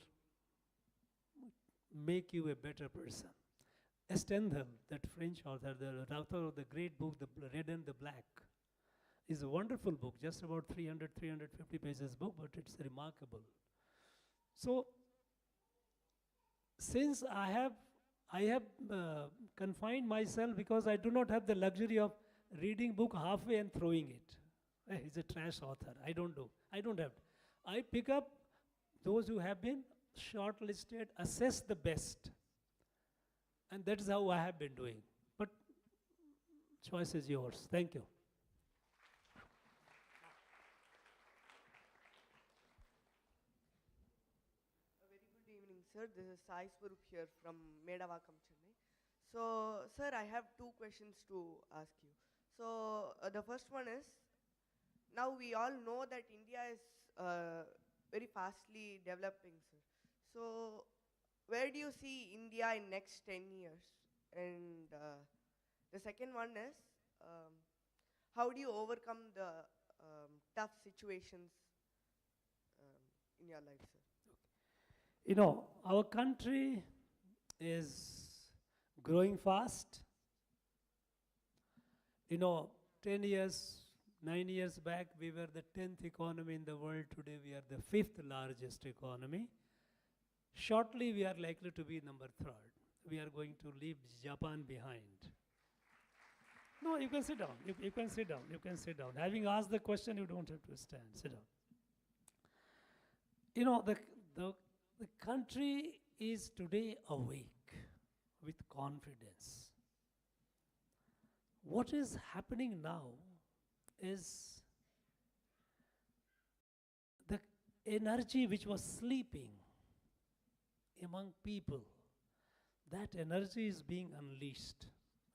make you a better person. Stendhal, that French author, the author of the great book, The Red and the Black, is a wonderful book, just about 350 pages book, but it's remarkable. So, since I have confined myself, because I do not have the luxury of reading book halfway and throwing it. He's a trash author. I don't have. I pick up those who have been shortlisted, assess the best. And that is how I have been doing. But choice is yours. Thank you. A very good evening, sir. This is Sai Swarup here from Medavakam, Chennai. So, sir, I have two questions to ask you. So, the first one is, now we all know that India is very fastly developing, sir. So, where do you see India in next 10 years? And the second one is, how do you overcome the tough situations in your life, sir? Our country is growing fast. 10 years, 9 years back, we were the 10th economy in the world. Today, we are the 5th largest economy. Shortly, we are likely to be number 3rd. We are going to leave Japan behind. No, you can sit down. You can sit down. You can sit down. Having asked the question, you don't have to stand. Sit down. The country is today awake with confidence. What is happening now is the energy which was sleeping among people, that energy is being unleashed,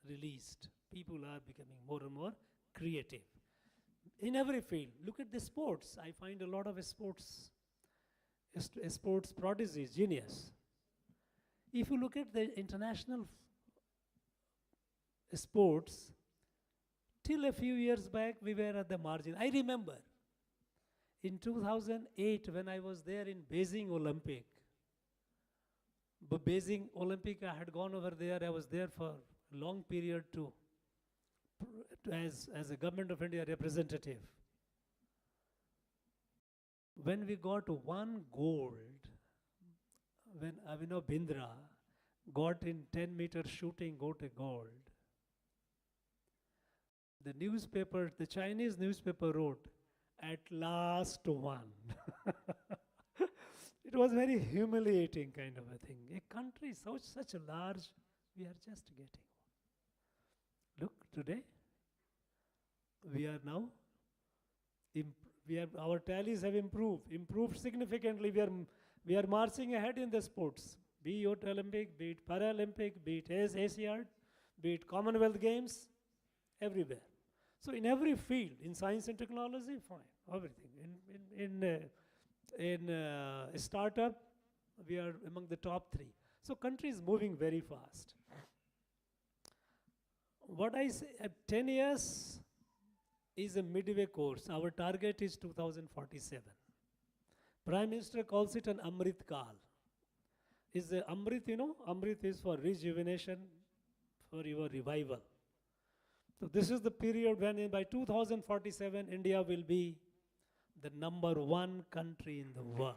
released. People are becoming more and more creative in every field. Look at the sports. I find a lot of sports prodigies, genius. If you look at the international sports, till a few years back, we were at the margin. I remember in 2008, when I was there in Beijing Olympic, I had gone over there. I was there for a long period to as a Government of India representative. When we got one gold, when Avinav Bindra got in 10-meter shooting, got a gold, the newspaper, the Chinese newspaper wrote, "At last one." It was very humiliating kind of a thing. A country such a large, we are just getting one. Look, today, we are now, our tallies have improved significantly. We are marching ahead in the sports, be it Olympic, be it Paralympic, be it Asiad, be it Commonwealth Games, everywhere. So in every field, in science and technology, fine, everything. In a startup, we are among the top 3. So country is moving very fast. What I say, 10 years is a midway course. Our target is 2047. Prime Minister calls it an Amrit Kal. Is the Amrit, Amrit is for rejuvenation, for your revival. So this is the period when by 2047, India will be the #1 country in the world.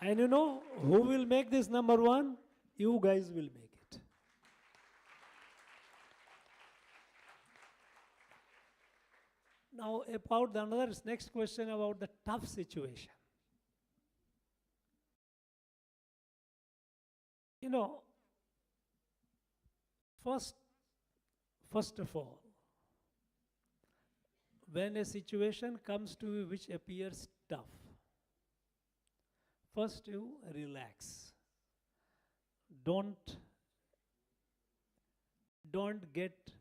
And you know who will make this #1? You guys will make it. Now about the next question about the tough situation. First of all, when a situation comes to you which appears tough, first you relax. Don't get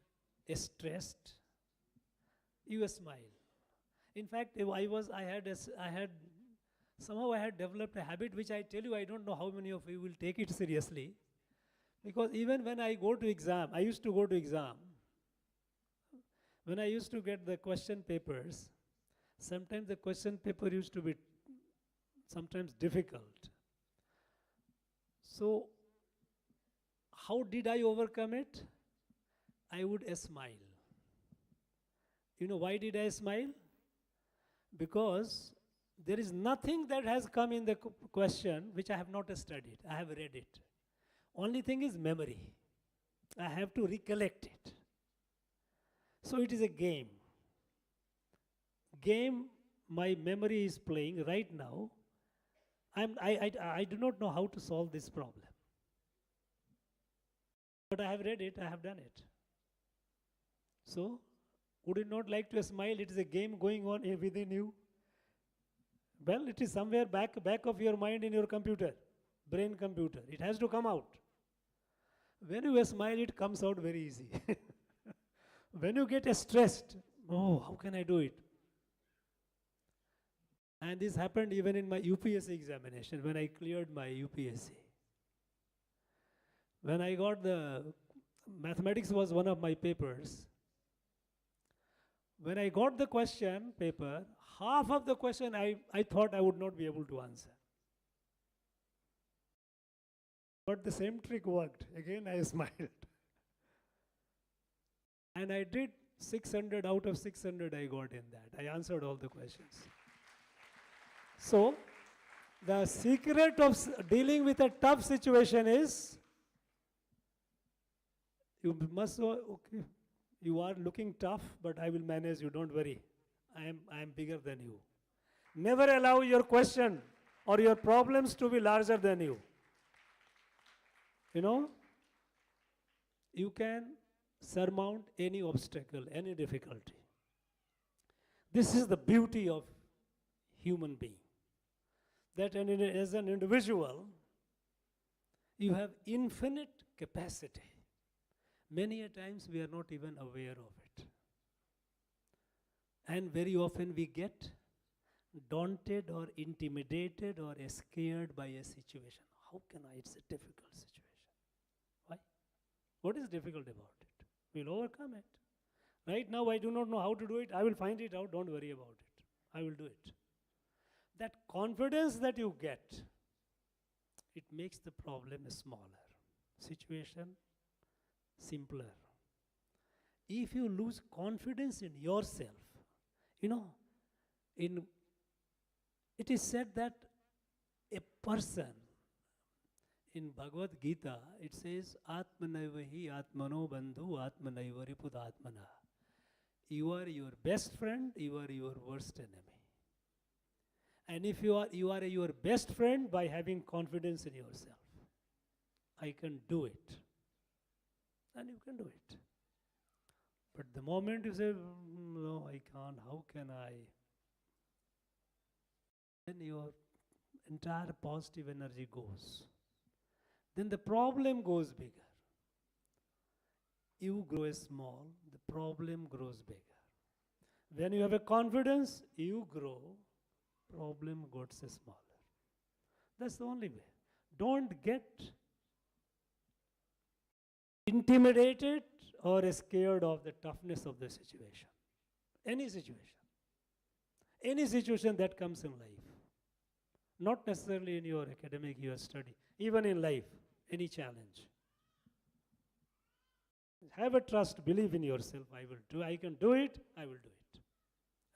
stressed. You smile. In fact, somehow I had developed a habit which I tell you, I don't know how many of you will take it seriously. Because even when I go to exam, I used to go to exam. When I used to get the question papers, sometimes the question paper used to be sometimes difficult. So, how did I overcome it? I would smile. You know why did I smile? Because there is nothing that has come in the question which I have not studied. I have read it. Only thing is memory. I have to recollect it. So it is a game. My memory is playing right now. I do not know how to solve this problem. But I have read it, I have done it. So, would you not like to smile? It is a game going on within you. Well, it is somewhere back of your mind in your computer, brain computer. It has to come out. When you smile, it comes out very easy. When you get stressed, oh, how can I do it? And this happened even in my UPSC examination, when I cleared my UPSC. When I got mathematics was one of my papers. When I got the question paper, half of the question I thought I would not be able to answer. But the same trick worked. Again, I smiled. And I did 600 out of 600 I got in that. I answered all the questions. So, the secret of dealing with a tough situation is, you must know, okay, you are looking tough, but I will manage you, don't worry. I am bigger than you. Never allow your question or your problems to be larger than you. You know, you can surmount any obstacle, any difficulty. This is the beauty of human being. That as an individual, you have infinite capacity. Many a times we are not even aware of it. And very often we get daunted or intimidated or scared by a situation. How can I? It's a difficult situation. Why? What is difficult about it? We'll overcome it. Right now I do not know how to do it. I will find it out. Don't worry about it. I will do it. That confidence that you get, it makes the problem smaller, situation simpler. If you lose confidence in yourself, you know, it is said that a person, in Bhagavad Gita, it says, Atmanaiva hi Atmano Bandhu Atmanaiva Ripudatmana. You are your best friend, you are your worst enemy. And if you are your best friend by having confidence in yourself. I can do it. And you can do it. But the moment you say, no, I can't, how can I? Then your entire positive energy goes. Then the problem goes bigger. You grow small, the problem grows bigger. When you have a confidence, you grow, problem gets smaller. That's the only way. Don't get intimidated or scared of the toughness of the situation. Any situation. Any situation that comes in life. Not necessarily in your academic, your study. Even in life, any challenge. Have a trust, believe in yourself. I can do it, I will do it.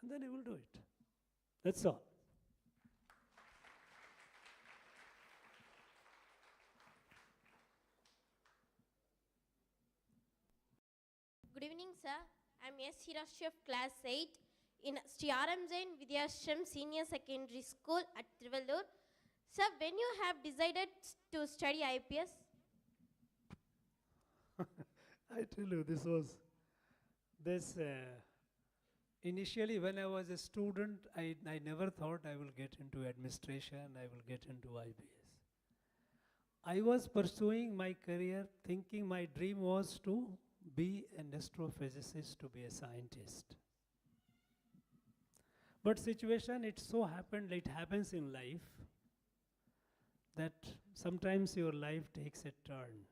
And then you will do it. That's all. Good evening, sir. I'm S. Hirashif, class 8 in Sri Aram Jain Vidyashram Senior Secondary School at Trivallur. Sir, when you have decided to study IPS? I tell you, initially when I was a student, I never thought I will get into administration, I will get into IPS. I was pursuing my career thinking my dream was to be an astrophysicist, to be a scientist. But situation, it so happened, it happens in life, that sometimes your life takes a turn.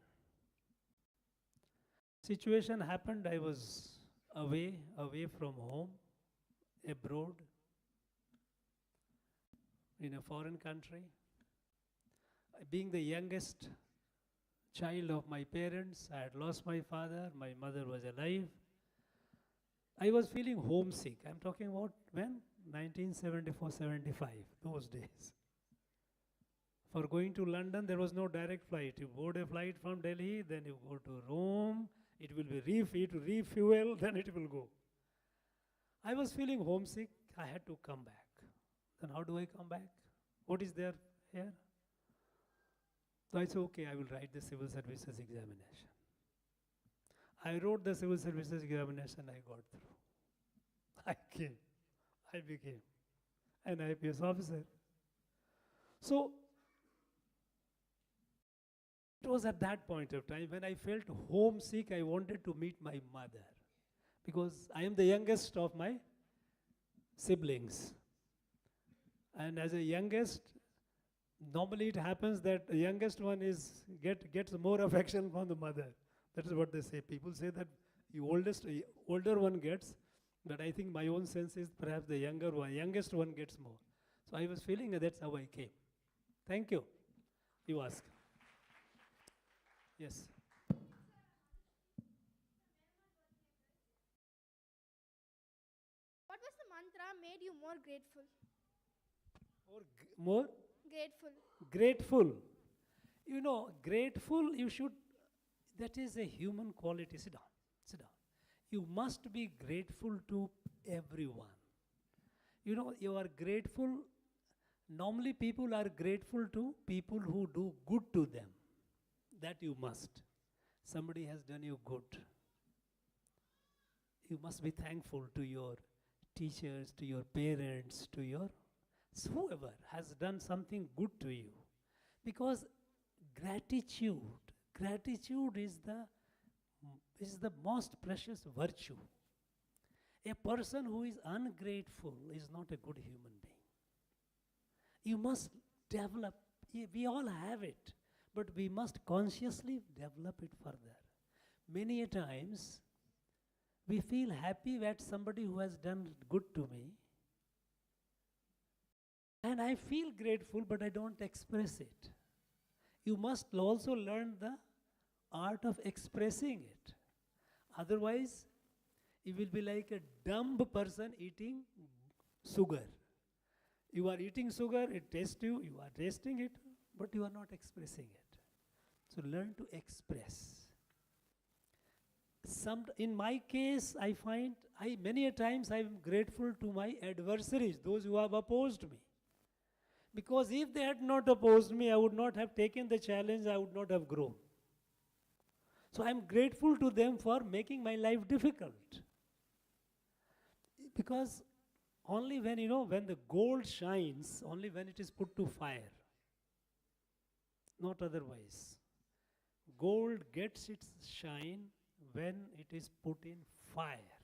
Situation happened, I was away from home, abroad, in a foreign country. Being the youngest child of my parents, I had lost my father, my mother was alive. I was feeling homesick. I'm talking about when? 1974-75, those days. For going to London, there was no direct flight. You board a flight from Delhi, then you go to Rome, it will be refuel, then it will go. I was feeling homesick, I had to come back. Then how do I come back? What is there here? So I said, okay, I will write the civil services examination. I wrote the civil services examination, I got through. I became an IPS officer. So, it was at that point of time when I felt homesick, I wanted to meet my mother. Because I am the youngest of my siblings. And as a youngest, normally it happens that the youngest one gets more affection from the mother. That is what they say. People say that the older one gets, but I think my own sense is perhaps the youngest one gets more. So I was feeling that's how I came. Thank you. You ask. Yes. What was the mantra made you more grateful? More? Grateful. Grateful. You know, grateful, that is a human quality. Sit down. You must be grateful to everyone. You know, you are grateful. Normally people are grateful to people who do good to them. That you must. Somebody has done you good. You must be thankful to your teachers, to your parents, to your whoever has done something good to you. Because gratitude is the most precious virtue. A person who is ungrateful is not a good human being. You must develop, we all have it, but we must consciously develop it further. Many a times, we feel happy at somebody who has done good to me, and I feel grateful, but I don't express it. you must also learn the art of expressing it. Otherwise, you will be like a dumb person eating sugar. You are eating sugar, it tastes you are tasting it, but you are not expressing it. So learn to express. In my case, I find many a times I am grateful to my adversaries, those who have opposed me. Because if they had not opposed me, I would not have taken the challenge, I would not have grown. So I am grateful to them for making my life difficult. Because only when, when the gold shines, only when it is put to fire, not otherwise. Gold gets its shine when it is put in fire.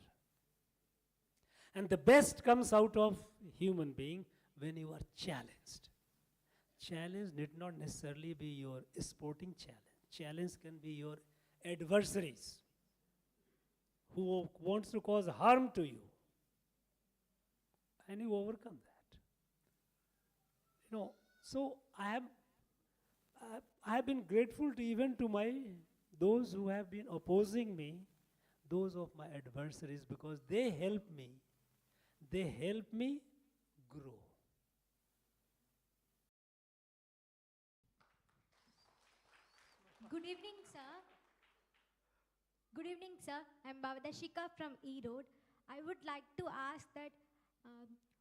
And the best comes out of human being when you are challenged. Challenge need not necessarily be your sporting challenge. Challenge can be your adversaries who wants to cause harm to you. And you overcome that. So I have been grateful to even to those who have been opposing me, those of my adversaries, because they help me grow. Good evening, sir. Good evening, sir. I'm Bhavadashika from E Road. I would like to ask that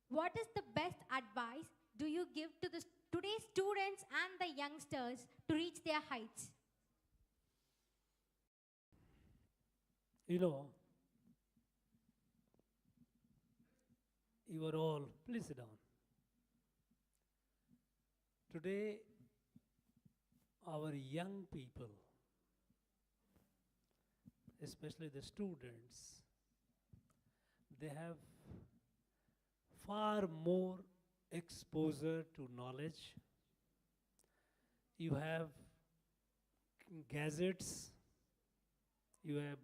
what is the best advice do you give to today's students and the youngsters to reach their heights? You are all, please sit down. Today, our young people, especially the students, they have far more exposure to knowledge. You have gadgets. You have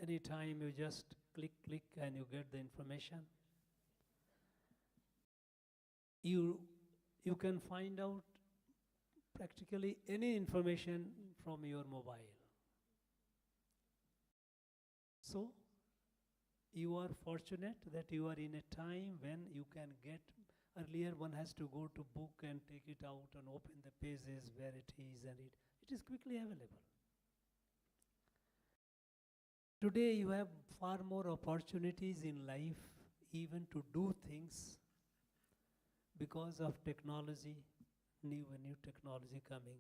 any time you just click and you get the information. You can find out practically any information from your mobile. So, you are fortunate that you are in a time when you can get, earlier one has to go to book and take it out and open the pages where it is, and it is quickly available. Today you have far more opportunities in life even to do things because of technology, new technology coming.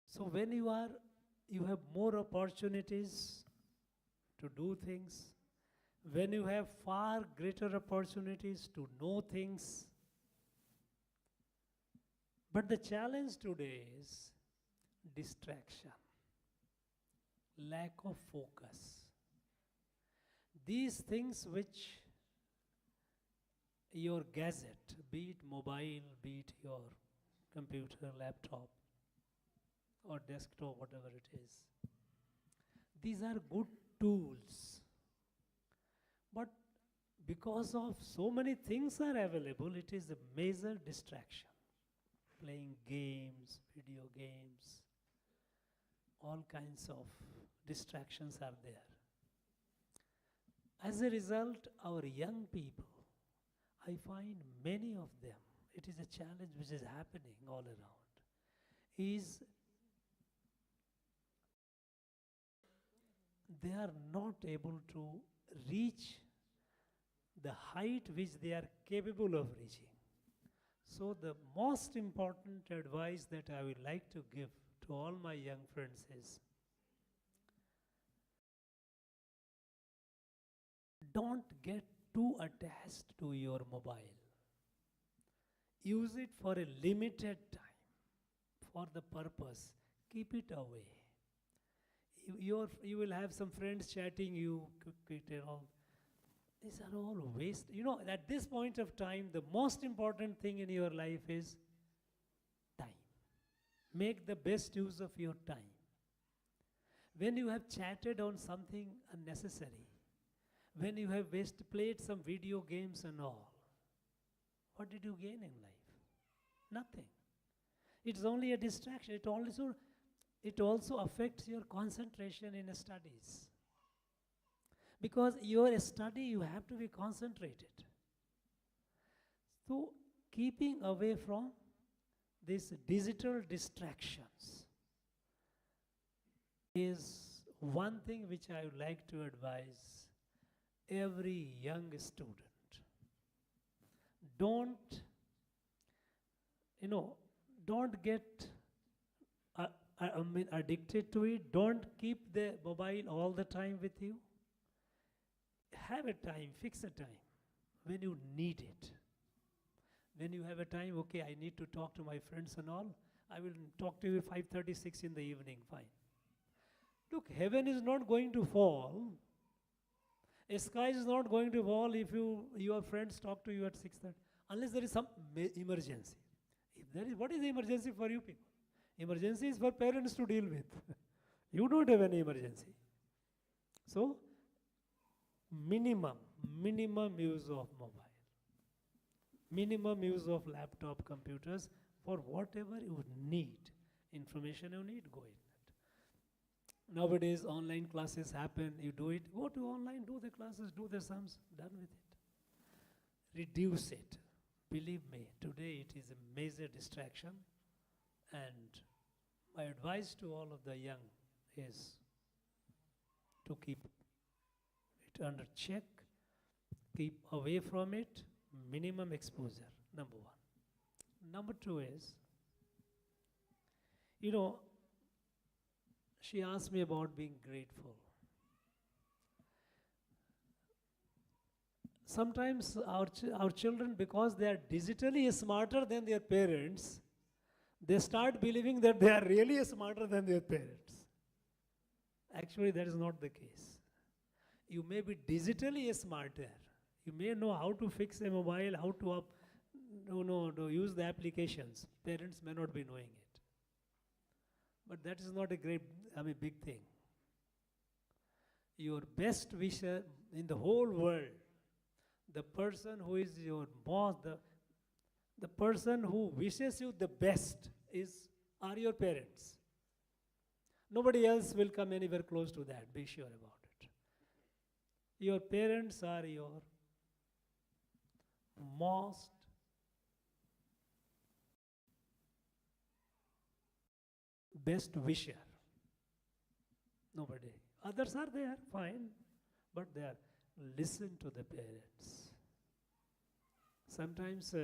So when you have more opportunities to do things, when you have far greater opportunities to know things. But the challenge today is distraction, lack of focus. These things which your gadget, be it mobile, be it your computer, laptop, or desktop, whatever it is, these are good tools. But because of so many things are available, it is a major distraction. Playing games, video games, all kinds of distractions are there. As a result, our young people, I find many of them, it is a challenge which is happening all around, is they are not able to reach the height which they are capable of reaching. So the most important advice that I would like to give to all my young friends is, don't get too attached to your mobile. Use it for a limited time, for the purpose. Keep it away. You will have some friends chatting you, these are all waste. At this point of time, the most important thing in your life is time. Make the best use of your time. When you have chatted on something unnecessary, when you have played some video games and all, what did you gain in life? Nothing. It's only a distraction. It also affects your concentration in studies. Because your study, you have to be concentrated. So, keeping away from these digital distractions is one thing which I would like to advise every young student. Don't, don't get addicted to it. Don't keep the mobile all the time with you. Have a time, fix a time when you need it. When you have a time, okay, I need to talk to my friends and all, I will talk to you 5:36 in the evening, fine. Look, heaven is not going to fall. A sky is not going to fall if your friends talk to you at 6:30, unless there is some emergency. If there is, what is the emergency for you people? Emergency is for parents to deal with. You don't have any emergency. So, minimum use of mobile. Minimum use of laptop, computers, for whatever you need. Information you need, go in it. Nowadays, online classes happen, you do it, go to online, do the classes, do the sums, done with it. Reduce it. Believe me, today it is a major distraction, and my advice to all of the young is to keep it under check, keep away from it, minimum exposure, number one. Number two is, she asked me about being grateful. Sometimes our children, because they are digitally smarter than their parents, they start believing that they are really smarter than their parents. Actually, that is not the case. You may be digitally smarter. You may know how to fix a mobile, how to use the applications. Parents may not be knowing it. But that is not a big thing. Your best wisher in the whole world, the person who is your boss, the person who wishes you the best are your parents. Nobody else will come anywhere close to that, be sure about it. Your parents are your most best wisher. Nobody. Others are there, fine, but listen to the parents. Sometimes,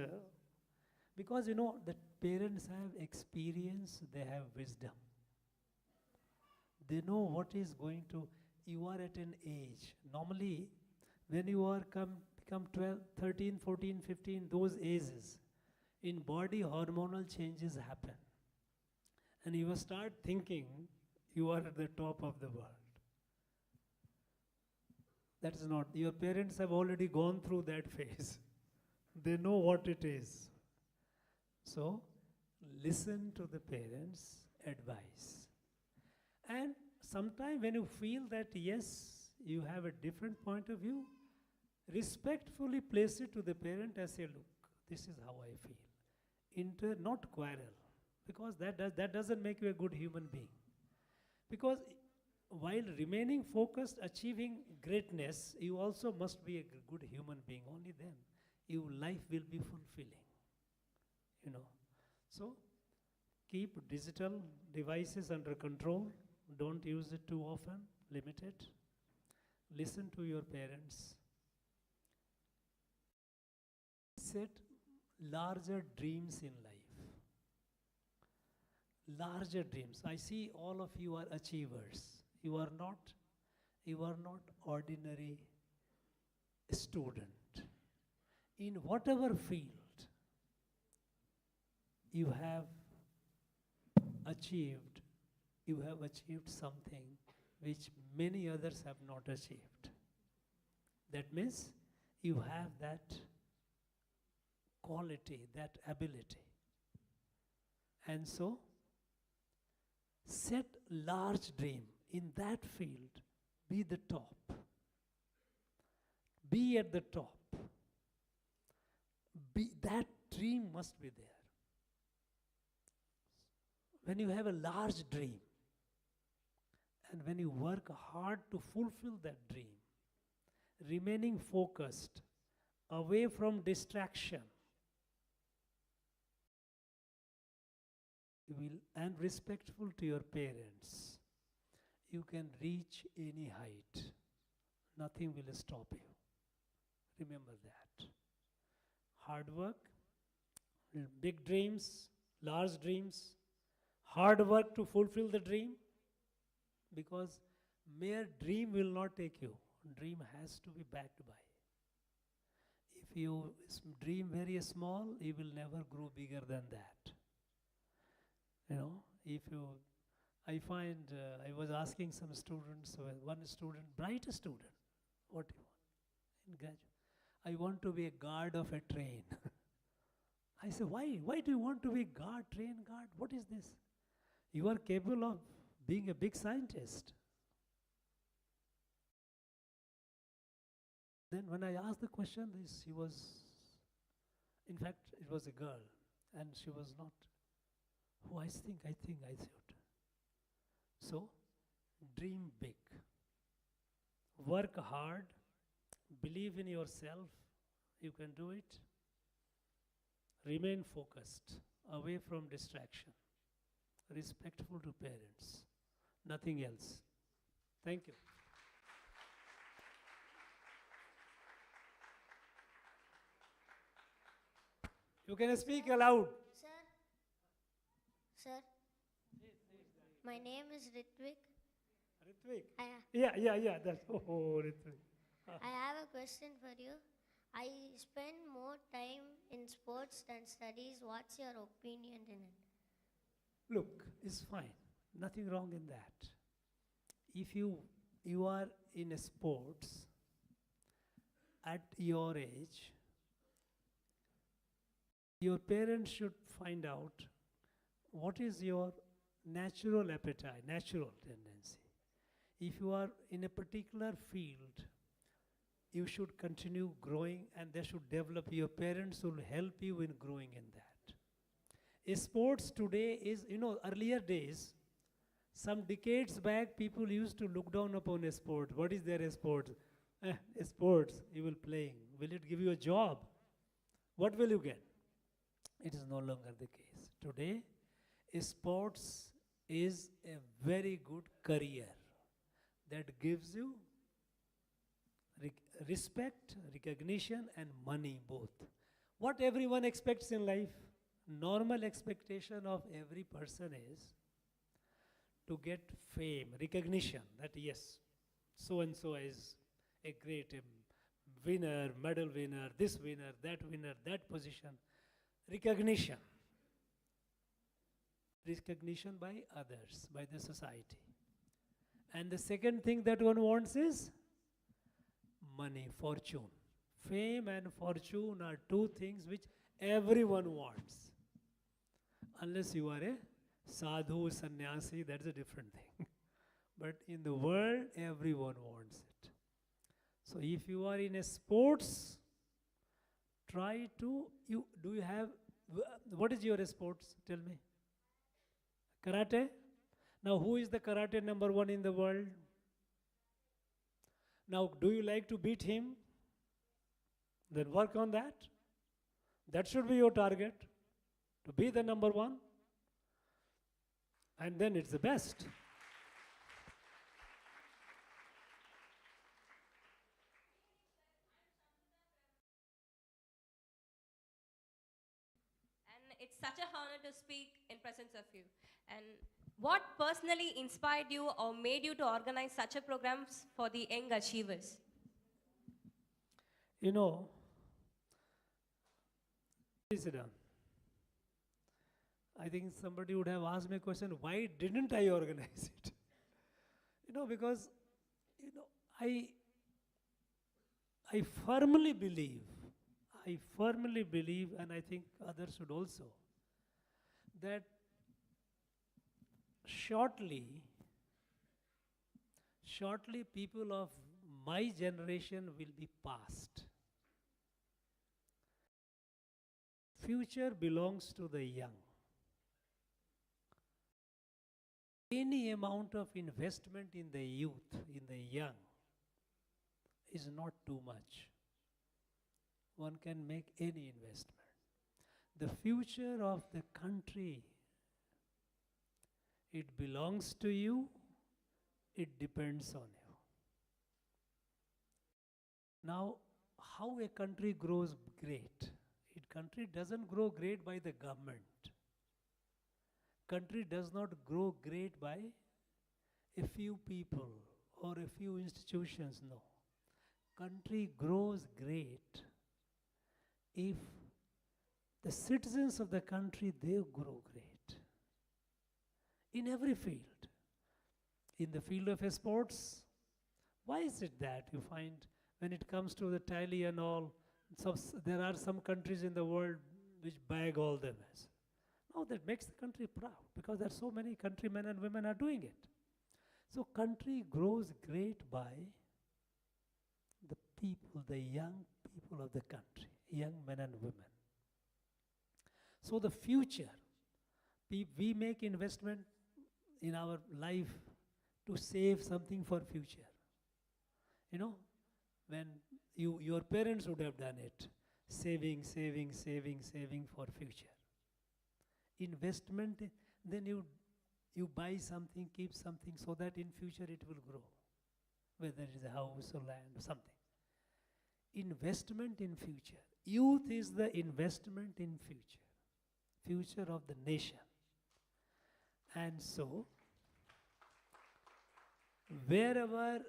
because the parents have experience, they have wisdom. They know what is going to, you are at an age. Normally, when you are become 12, 13, 14, 15, those ages, in body hormonal changes happen. And you will start thinking you are at the top of the world. That is not, your parents have already gone through that phase. They know what it is. So, listen to the parents' advice. And sometime when you feel that yes, you have a different point of view, respectfully place it to the parent and say, look, this is how I feel. Not quarrel, because that doesn't make you a good human being. Because while remaining focused, achieving greatness, you also must be a good human being. Only then your life will be fulfilling. So keep digital devices under control. Don't use it too often. Limit it. Listen to your parents. Set larger dreams in life. Larger dreams. I see all of you are achievers. You are not ordinary student. In whatever field you have achieved something which many others have not achieved. That means you have that quality, that ability. And so, set large dream in that field. Be the top. Be at the top. That dream must be there. when you have a large dream and when you work hard to fulfill that dream, remaining focused, away from distraction, and respectful to your parents, you can reach any height. Nothing will stop you. Remember that. Hard work, big dreams, large dreams, hard work to fulfill the dream, because mere dream will not take you. Dream has to be backed by. If you dream very small, you will never grow bigger than that. You know, I find, I was asking some students, one student, bright student, what do you want in graduate? I want to be a guard of a train. I said, why? Why do you want to be guard, train guard? What is this? You are capable of being a big scientist. Then when I asked the question, she was, in fact, it was a girl, and she was not, oh, I think, I should. So, dream big. Work hard. Believe in yourself. You can do it. Remain focused, away from distraction. Respectful to parents. Nothing else. Thank you. You can speak aloud. Sir, my name is Ritvik. Ritvik? I, Yeah. That's, Ritvik. I have a question for you. I spend more time in sports than studies. What's your opinion in it? Look, it's fine. Nothing wrong in that. If you are in a sports at your age, your parents should find out what is your natural appetite, natural tendency. If you are in a particular field, you should continue growing, and they should develop. Your parents will help you in growing in that. Sports today is, earlier days, some decades back, people used to look down upon a sport. What is there a sport? Sports, you will playing. Will it give you a job? What will you get? It is no longer the case. Today, sports is a very good career that gives you respect, recognition, and money both. What everyone expects in life, normal expectation of every person is to get fame, recognition, that yes, so-and-so is a great winner, medal winner, this winner, that position. Recognition by others, by the society. And the second thing that one wants is money, fortune. Fame and fortune are two things which everyone wants. Unless you are a sadhu, sannyasi, that's a different thing. But in the world, everyone wants it. So if you are in a sports, try to, do you have, what is your sports? Tell me. Karate? Now who is the karate number 1 in the world? Now do you like to beat him? Then work on that. That should be your target, to be the number 1. And then it's the best. It's such an honor to speak in presence of you. And what personally inspired you or made you to organize such a programs for the young achievers? Please sit down. I think somebody would have asked me a question, why didn't I organize it? Because, I firmly believe, and I think others should also, that shortly people of my generation will be past. Future belongs to the young. Any amount of investment in the youth, in the young, is not too much. One can make any investment. The future of the country, it belongs to you, it depends on you. Now, how a country grows great? A country doesn't grow great by the government. Country does not grow great by a few people or a few institutions, no. Country grows great if the citizens of the country, they grow great. In every field. In the field of sports, why is it that you find when it comes to the tally and all, there are some countries in the world which bag all the medals. Now that makes the country proud because there are so many countrymen and women are doing it. So country grows great by the people, the young people of the country, young men and women. So the future, we make investment in our life to save something for future. You know, when your parents would have done it, saving for future. Investment, then you buy something, keep something so that in future it will grow, whether it is a house or land or something. Investment in future. Youth is the investment in future of the nation. And so, wherever,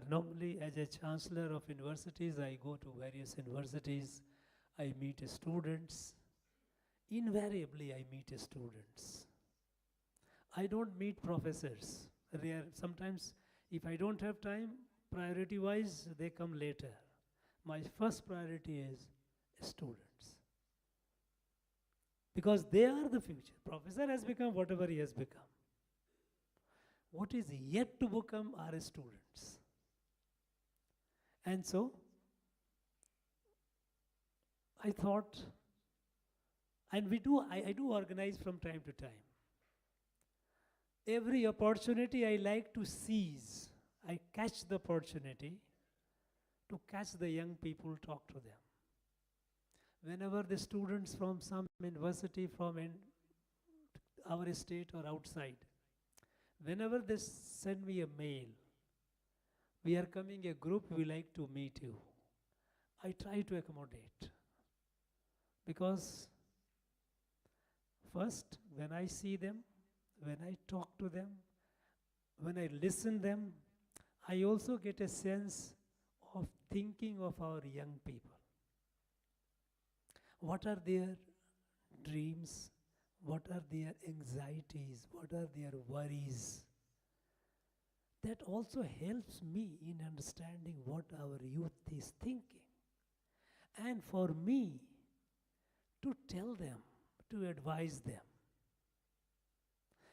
normally as a chancellor of universities, I go to various universities, I meet students. Invariably, I meet students. I don't meet professors. Rare. Sometimes, if I don't have time, priority-wise, they come later. My first priority is students. Because they are the future. Professor has become whatever he has become. What is yet to become are students. And so, I thought, and I do organize from time to time. Every opportunity I like to seize. I catch the opportunity to catch the young people, talk to them. Whenever the students from some university from our state or outside, whenever they send me a mail, we are coming a group, we like to meet you. I try to accommodate. Because first, when I see them, when I talk to them, when I listen them, I also get a sense of thinking of our young people. What are their dreams? What are their anxieties? What are their worries? That also helps me in understanding what our youth is thinking. And for me, to tell them, to advise them.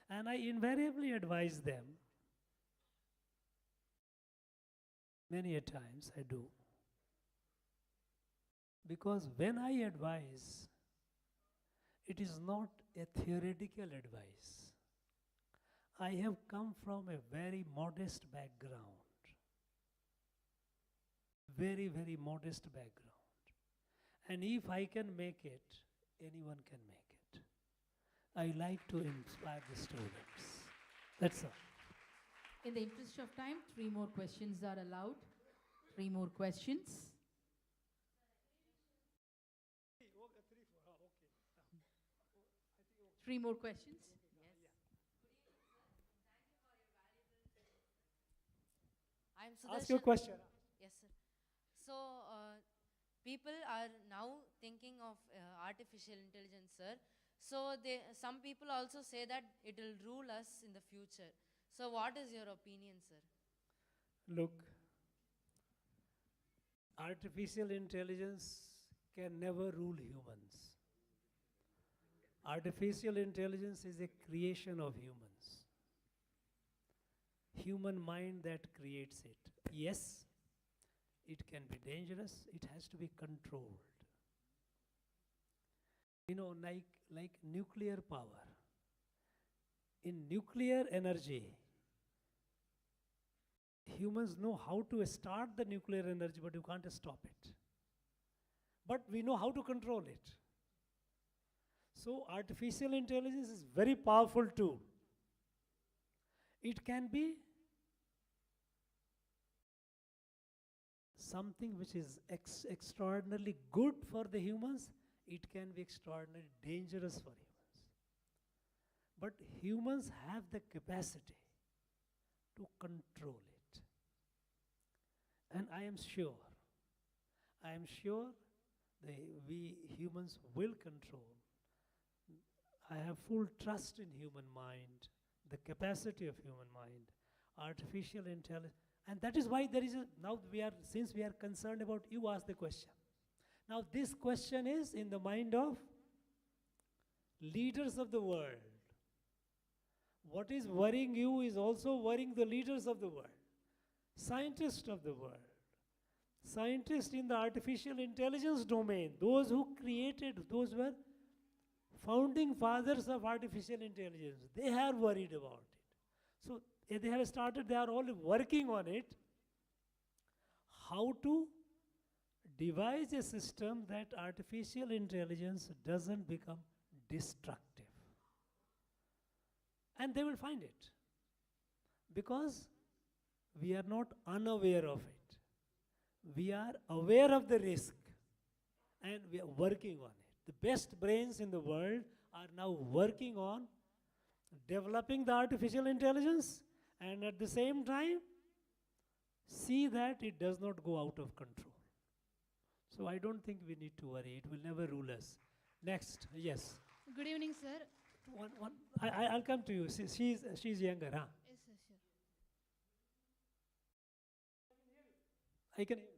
And I invariably advise them. Many a times I do. Because when I advise, it is not a theoretical advice. I have come from a very modest background. Very, very modest background. And if I can make it, anyone can make it. I like to inspire the students. That's all. In the interest of time, 3 more questions are allowed. 3 more questions. Three more questions. Yes. I'm Ask your question. Yes, sir. So, people are now thinking of artificial intelligence, sir. So, some people also say that it will rule us in the future. So, what is your opinion, sir? Look, artificial intelligence can never rule humans. Artificial intelligence is a creation of humans. Human mind that creates it. Yes, it can be dangerous. It has to be controlled. You know, like nuclear power. in nuclear energy, humans know how to start the nuclear energy, but you can't stop it. But we know how to control it. So artificial intelligence is very powerful tool. It can be something which is extraordinarily good for the humans. It can be extraordinarily dangerous for humans. But humans have the capacity to control it. And I am sure we humans will control. I have full trust in human mind, the capacity of human mind, artificial intelligence. And that is why there is since we are concerned about, you ask the question. Now this question is in the mind of leaders of the world. What is worrying you is also worrying the leaders of the world, scientists of the world, scientists in the artificial intelligence domain, those who were founding fathers of artificial intelligence. They are worried about it. So they have started, they are all working on it, how to devise a system that artificial intelligence doesn't become destructive. And they will find it, because we are not unaware of it. We are aware of the risk and we are working on it. The best brains in the world are now working on developing the artificial intelligence, and at the same time see that it does not go out of control. So I don't think we need to worry. It will never rule us. Next, yes. Good evening, sir. I'll come to you. She's younger, huh? Yes, sir, sure. I can hear you.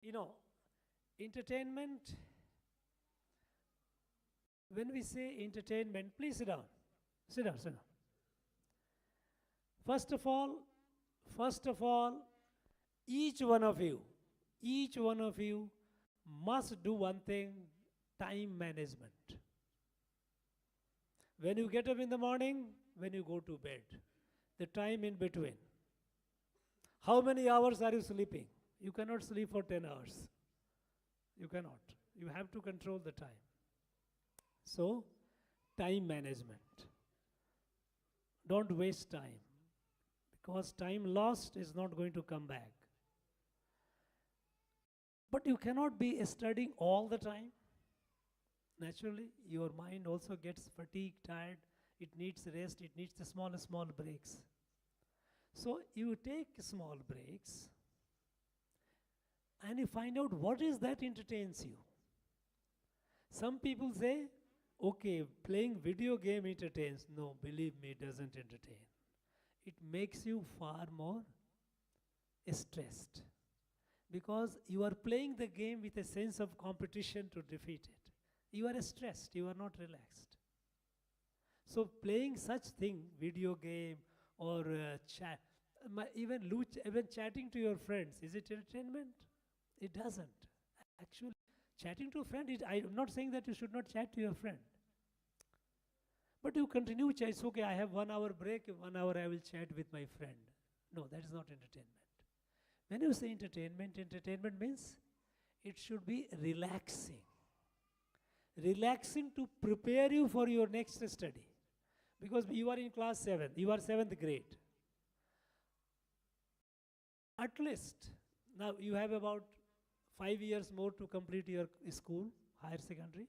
You know, entertainment, when we say entertainment, please sit down. Sit down, sit down. First of all, each one of you must do one thing: time management. When you get up in the morning, when you go to bed, the time in between. How many hours are you sleeping? You cannot sleep for 10 hours. You cannot. You have to control the time. So, time management. Don't waste time, because time lost is not going to come back. But you cannot be studying all the time. Naturally, your mind also gets fatigued, tired. It needs rest. It needs the small breaks. So you take small breaks and you find out what is that entertains you. Some people say, okay, playing video game entertains. No, believe me, it doesn't entertain. It makes you far more stressed, because you are playing the game with a sense of competition to defeat it. You are stressed, you are not relaxed. So playing such thing, video game or chat, even chatting to your friends, is it entertainment? It doesn't. Actually, chatting to a friend, I'm not saying that you should not chat to your friend. But you continue chat. It's okay, I have 1 hour break, 1 hour I will chat with my friend. No, that is not entertainment. When you say entertainment means it should be relaxing. Relaxing to prepare you for your next study. Because you are in class 7, you are 7th grade. At least, now you have about 5 years more to complete your school, higher secondary.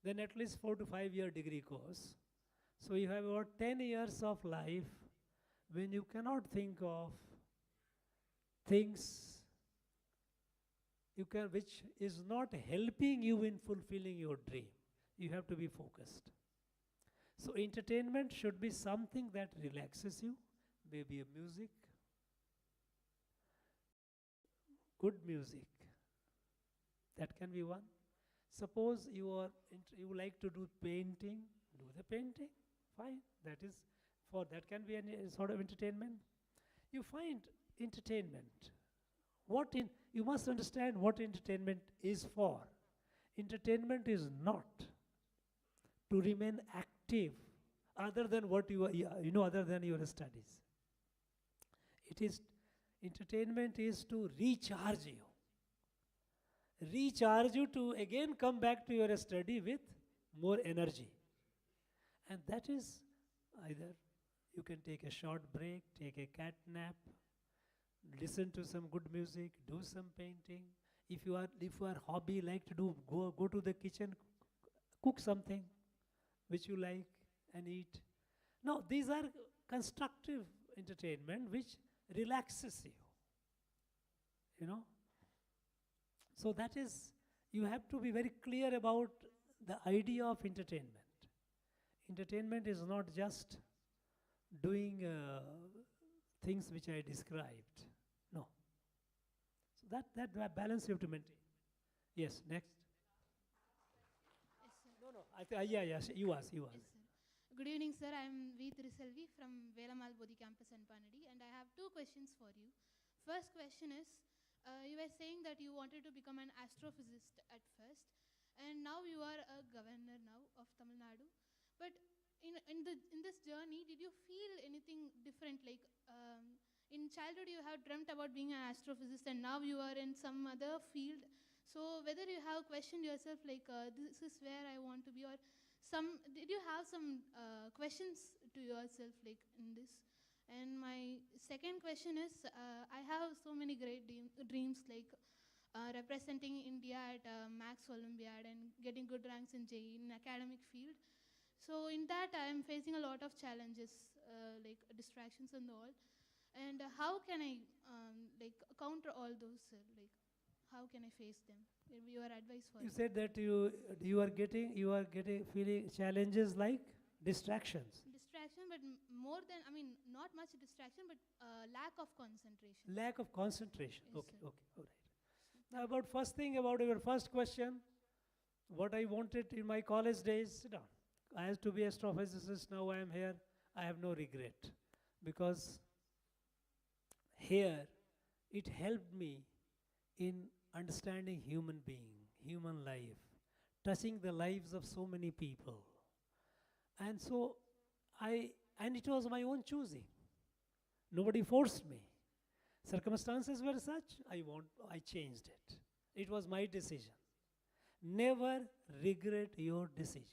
Then at least 4 to 5 year degree course. So you have about 10 years of life when you cannot think of things which is not helping you in fulfilling your dream. You have to be focused. So entertainment should be something that relaxes you, maybe a music, good music. That can be one. Suppose you like to do painting, do the painting, Fine, that is, for that can be any sort of entertainment. You find entertainment. You must understand what entertainment is for. Entertainment is not to remain active other than what other than your studies. It is, entertainment is to recharge you. Recharge you to again come back to your study with more energy. And that is either you can take a short break, take a cat nap, listen to some good music, do some painting. If you are hobby like to do, go to the kitchen, cook something which you like and eat. Now these are constructive entertainment which relaxes you. You know? So that is, you have to be very clear about the idea of entertainment. Entertainment is not just doing things which I described. No. So that balance you have to maintain. Yes, next. Yes, sir. No, you ask. Yes, sir. Good evening, sir. I am V. Triselvi from Velamal Bodhi Campus and Panadi, and I have two questions for you. First question is, you were saying that you wanted to become an astrophysicist at first, and now you are a governor now of Tamil Nadu. But in this journey, did you feel anything different? Like in childhood, you have dreamt about being an astrophysicist, and now you are in some other field. So whether you have questioned yourself, like this is where I want to be, or did you have some questions to yourself, like in this? And my second question is, I have so many great dreams, like representing India at Max Olympiad and getting good ranks in JEE in academic field. So in that, I am facing a lot of challenges, like distractions and all. And how can I counter all those? Like, how can I face them? Your advice for You me. said that you are getting feeling challenges like distractions. Distraction, but more than, not much distraction, but lack of concentration. Lack of concentration. Yes, Okay, sir. all right. Now about your first question, what I wanted in my college days, sit down. I had to be astrophysicist, now I am here. I have no regret because here it helped me in understanding human being, human life, touching the lives of so many people. And so it was my own choosing. Nobody forced me. Circumstances were such, I changed it. It was my decision. Never regret your decision.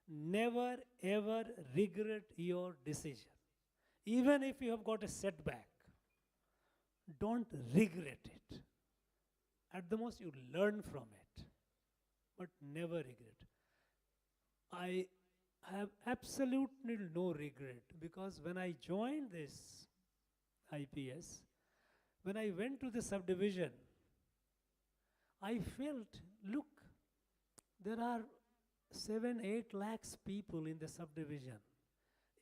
Never ever regret your decision. Even if you have got a setback, don't regret it. At the most, you learn from it, but never regret. I have absolutely no regret because when I joined this IPS, when I went to the subdivision, I felt, look, there are 7-8 lakhs people in the subdivision.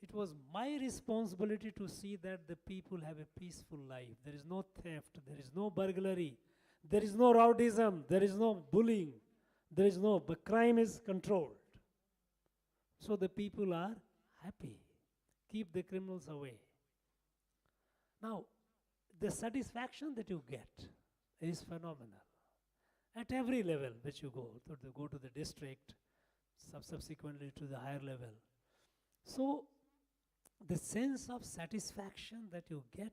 It was my responsibility to see that the people have a peaceful life. There is no theft, there is no burglary, there is no rowdyism, there is no bullying, but crime is controlled. So the people are happy. Keep the criminals away. Now, the satisfaction that you get is phenomenal. At every level which you go to the district, subsequently to the higher level. So, the sense of satisfaction that you get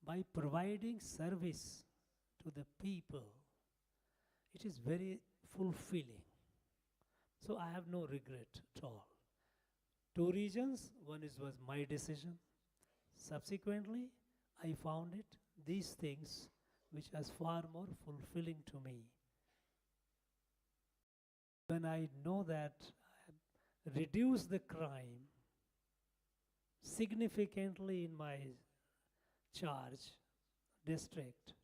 by providing service to the people, it is very fulfilling. So I have no regret at all. 2 reasons. One was my decision. Subsequently, I found these things which was far more fulfilling to me. When I know that I have reduced the crime significantly in my charge district,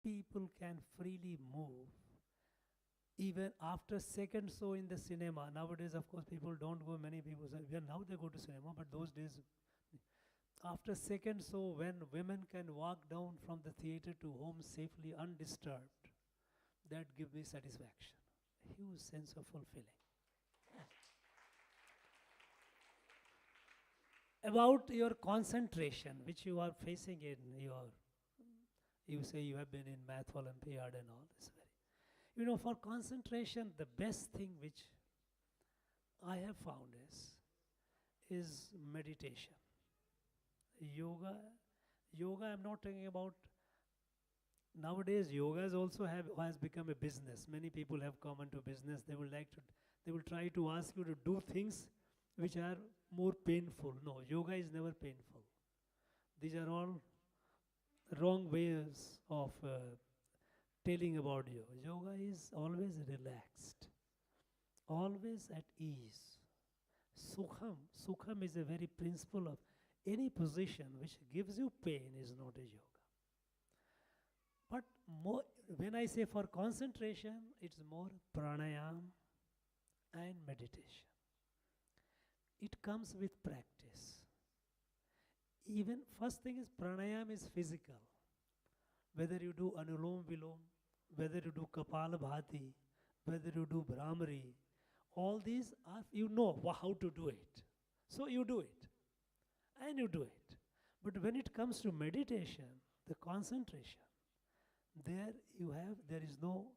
people can freely move even after second show in the cinema. Nowadays, of course, people don't go, many people say, well, now they go to cinema, but those days, after second show, when women can walk down from the theater to home safely undisturbed, that gives me satisfaction. huge sense of fulfilling. About your concentration, which you are facing in your, you say you have been in Math Olympiad and all this. For concentration, the best thing which I have found is meditation. Yoga, I'm not talking about, nowadays yoga has become a business. Many people have come into business. They will try to ask you to do things which are more painful. No, yoga is never painful. These are all wrong ways of telling about yoga. Yoga is always relaxed, always at ease. Sukham is a very principle of any position which gives you pain is not a yoga. But when I say for concentration, it's more pranayam and meditation. It comes with practice. Even first thing is pranayam is physical. Whether you do Anulom Vilom, whether you do Kapalabhati, whether you do Brahmari, all these are, how to do it. So you do it. And you do it. But when it comes to meditation, the concentration, there is no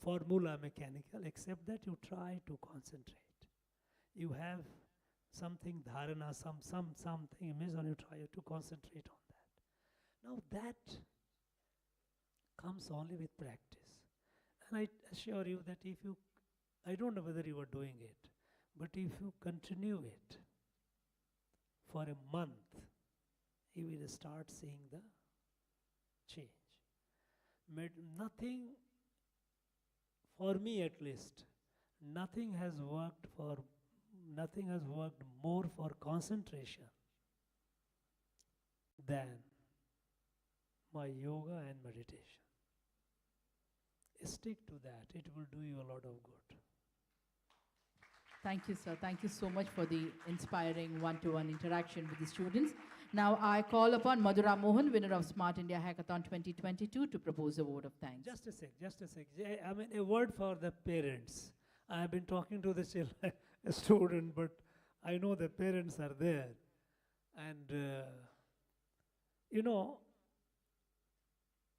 formula mechanical except that you try to concentrate. You have something dharana, something image, and you try to concentrate on that. Now that comes only with practice. And I assure you that I don't know whether you are doing it, but if you continue it for a month, you will start seeing the change. Nothing, for me at least, nothing has worked more for concentration than my yoga and meditation. Stick to that. It will do you a lot of good. Thank you, sir. Thank you so much for the inspiring one-to-one interaction with the students. Now I call upon Madhura Mohan, winner of Smart India Hackathon 2022, to propose a vote of thanks. Just a sec. I mean, a word for the parents. I have been talking to the children, a student, but I know the parents are there. And,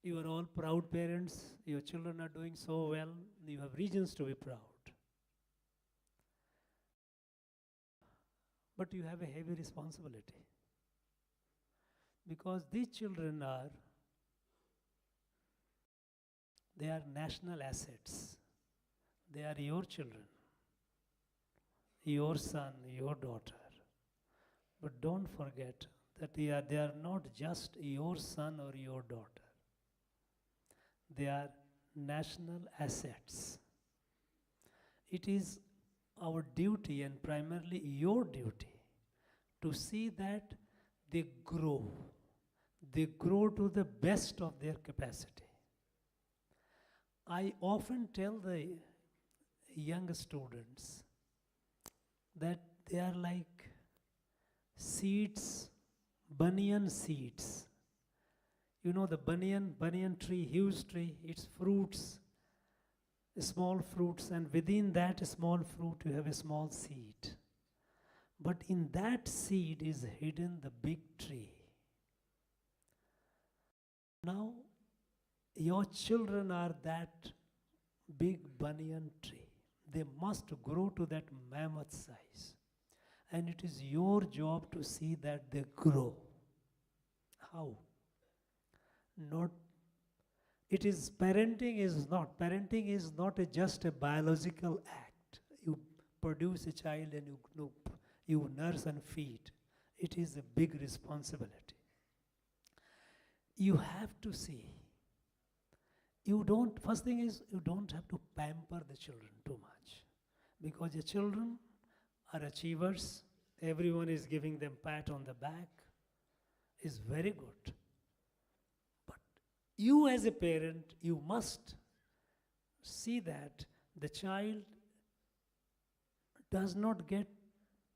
you are all proud parents. Your children are doing so well. You have reasons to be proud. But you have a heavy responsibility. Because these children they are national assets. They are your children, your son, your daughter. But don't forget that they are not just your son or your daughter. They are national assets. It is our duty, and primarily your duty, to see that they grow. They grow to the best of their capacity. I often tell the young students that they are like seeds, banyan seeds. You know the banyan tree, huge tree, its fruits, small fruits, and within that small fruit you have a small seed. But in that seed is hidden the big tree. Now, your children are that big banyan tree. They must grow to that mammoth size. And it is your job to see that they grow. How? Parenting is not just a biological act. You produce a child and you nurse and feed. It is a big responsibility. You have to see. First thing is, you don't have to pamper the children too much. Because the children are achievers. Everyone is giving them pat on the back. It's very good. But you as a parent, you must see that the child does not get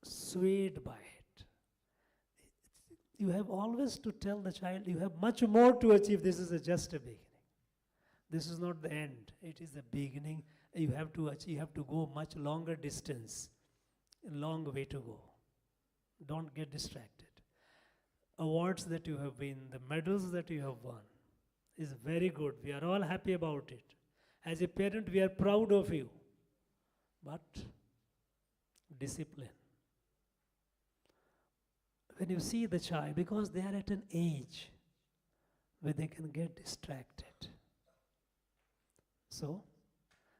swayed by it. You have always to tell the child, you have much more to achieve. This is just a beginning. This is not the end. It is the beginning. You have to achieve, you have to go much longer distance, a long way to go. Don't get distracted. Awards that you have won, the medals that you have won is very good. We are all happy about it. As a parent, we are proud of you. But discipline. When you see the child, because they are at an age where they can get distracted. So,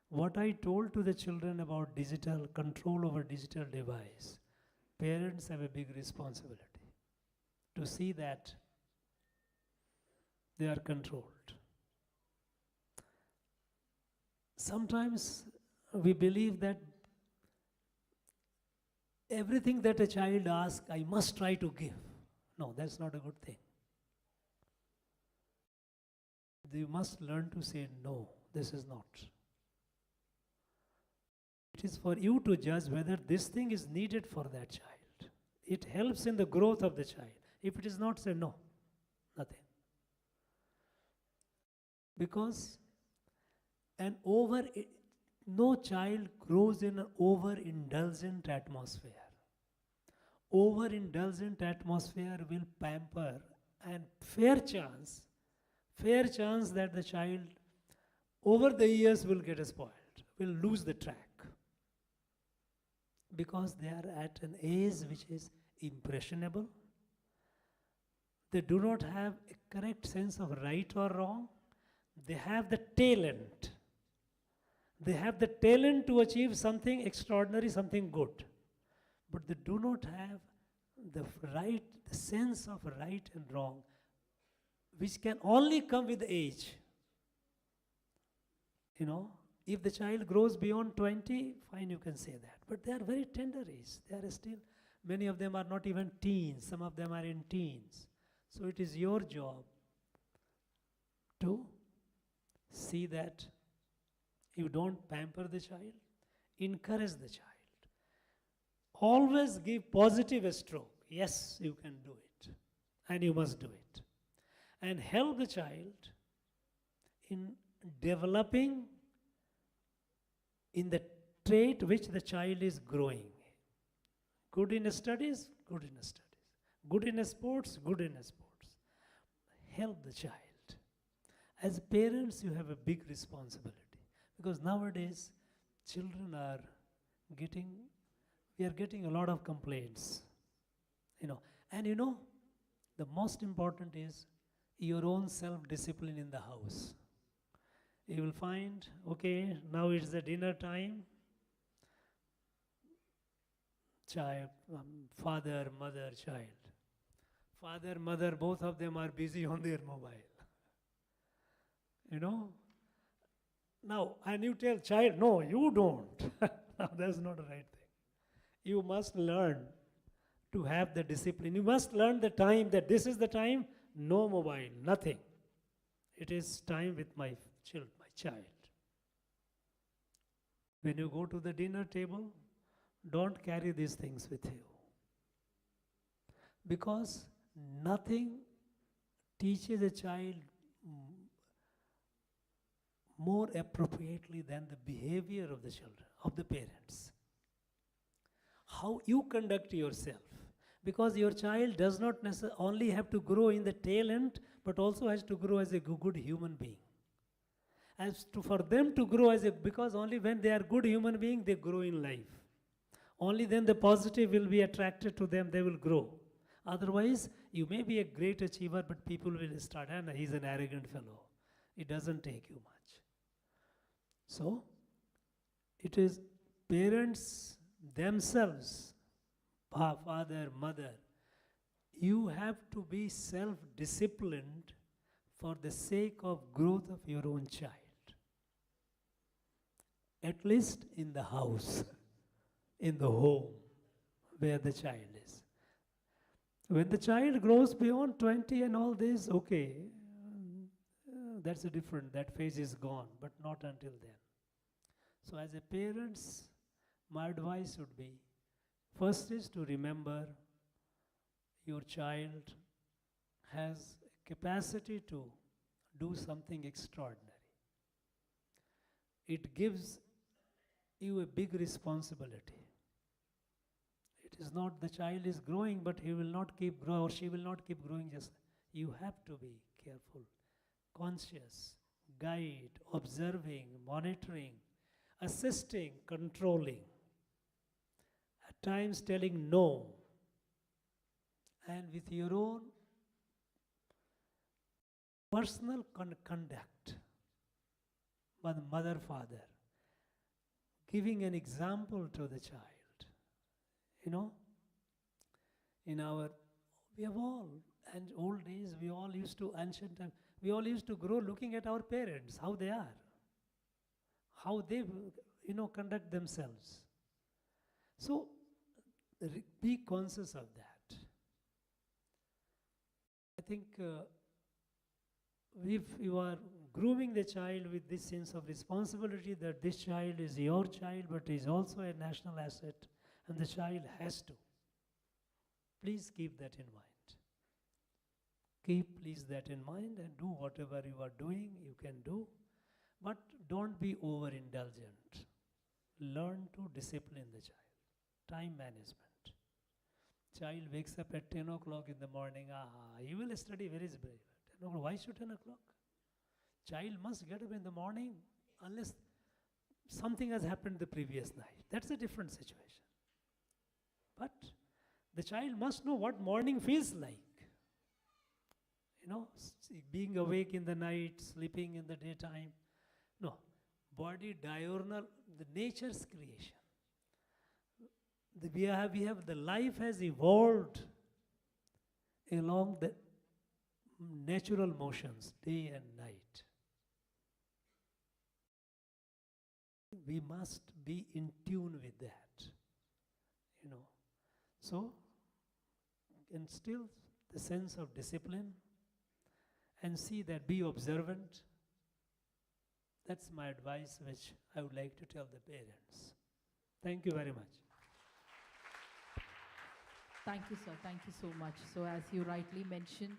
what I told to the children about digital control over digital device, parents have a big responsibility to see that they are controlled. Sometimes we believe that everything that a child asks, I must try to give. No, that's not a good thing. You must learn to say, no, this is not. It is for you to judge whether this thing is needed for that child. It helps in the growth of the child. If it is not, say no, nothing. Because no child grows in an overindulgent atmosphere. Overindulgent atmosphere will pamper, and fair chance that the child over the years will get spoiled, will lose the track. Because they are at an age which is impressionable. They do not have a correct sense of right or wrong. They have the talent. They have the talent to achieve something extraordinary, something good. But they do not have the sense of right and wrong, which can only come with age. You know, if the child grows beyond 20, fine, you can say that. But they are very tender age. They are still, many of them are not even teens. Some of them are in teens. So it is your job to see that you don't pamper the child, encourage the child. Always give positive stroke. Yes, you can do it. And you must do it. And help the child in developing in the trait which the child is growing. Good in studies, good in studies. Good in sports, good in sports. Help the child. As parents, you have a big responsibility. Because nowadays, children are we are getting a lot of complaints. And the most important is your own self-discipline in the house. You will find, okay, now it's the dinner time. Child, father, mother, child. Father, mother, both of them are busy on their mobile. Now, and you tell child, no, you don't. Now, that's not the right thing. You must learn to have the discipline. You must learn the time that this is the time, no mobile, nothing. It is time with my child. When you go to the dinner table, don't carry these things with you. Because nothing teaches a child more appropriately than the behavior of the children, of the parents. How you conduct yourself. Because your child does not necessarily only have to grow in the talent, but also has to grow as a good human being. For them to grow because only when they are good human beings, they grow in life. Only then the positive will be attracted to them, they will grow. Otherwise, you may be a great achiever, but people will start, and he's an arrogant fellow. It doesn't take you much. So, it is parents themselves, father, mother, you have to be self-disciplined for the sake of growth of your own child. At least in the house, in the home where the child is. When the child grows beyond 20 and all this, okay, that's a different, that phase is gone, but not until then. So as a parents, my advice would be, first is to remember your child has capacity to do something extraordinary. it gives you a big responsibility. It is not the child is growing, but he will not keep growing, or she will not keep growing. Just you have to be careful, conscious, guide, observing, monitoring, assisting, controlling. At times telling no, and with your own personal conduct, mother, father, giving an example to the child. You know, we have all, and old days, we all used to, ancient time, we all used to grow looking at our parents, how they are, how they, conduct themselves. So, be conscious of that. I think if you are grooming the child with this sense of responsibility that this child is your child but is also a national asset and the child has to, please keep that in mind. Keep please that in mind and do whatever you are doing, you can do, but don't be overindulgent. Learn to discipline the child. Time management. Child wakes up at 10 o'clock in the morning, he will study, where is brave? 10 o'clock. Why should 10 o'clock? Child must get up in the morning unless something has happened the previous night. That's a different situation. But the child must know what morning feels like. Being awake in the night, sleeping in the daytime. No, body diurnal, the nature's creation. We have the life has evolved along the natural motions, day and night. We must be in tune with that, So, instill the sense of discipline and see that, be observant. That's my advice which I would like to tell the parents. Thank you very much. Thank you, sir. Thank you so much. So as you rightly mentioned,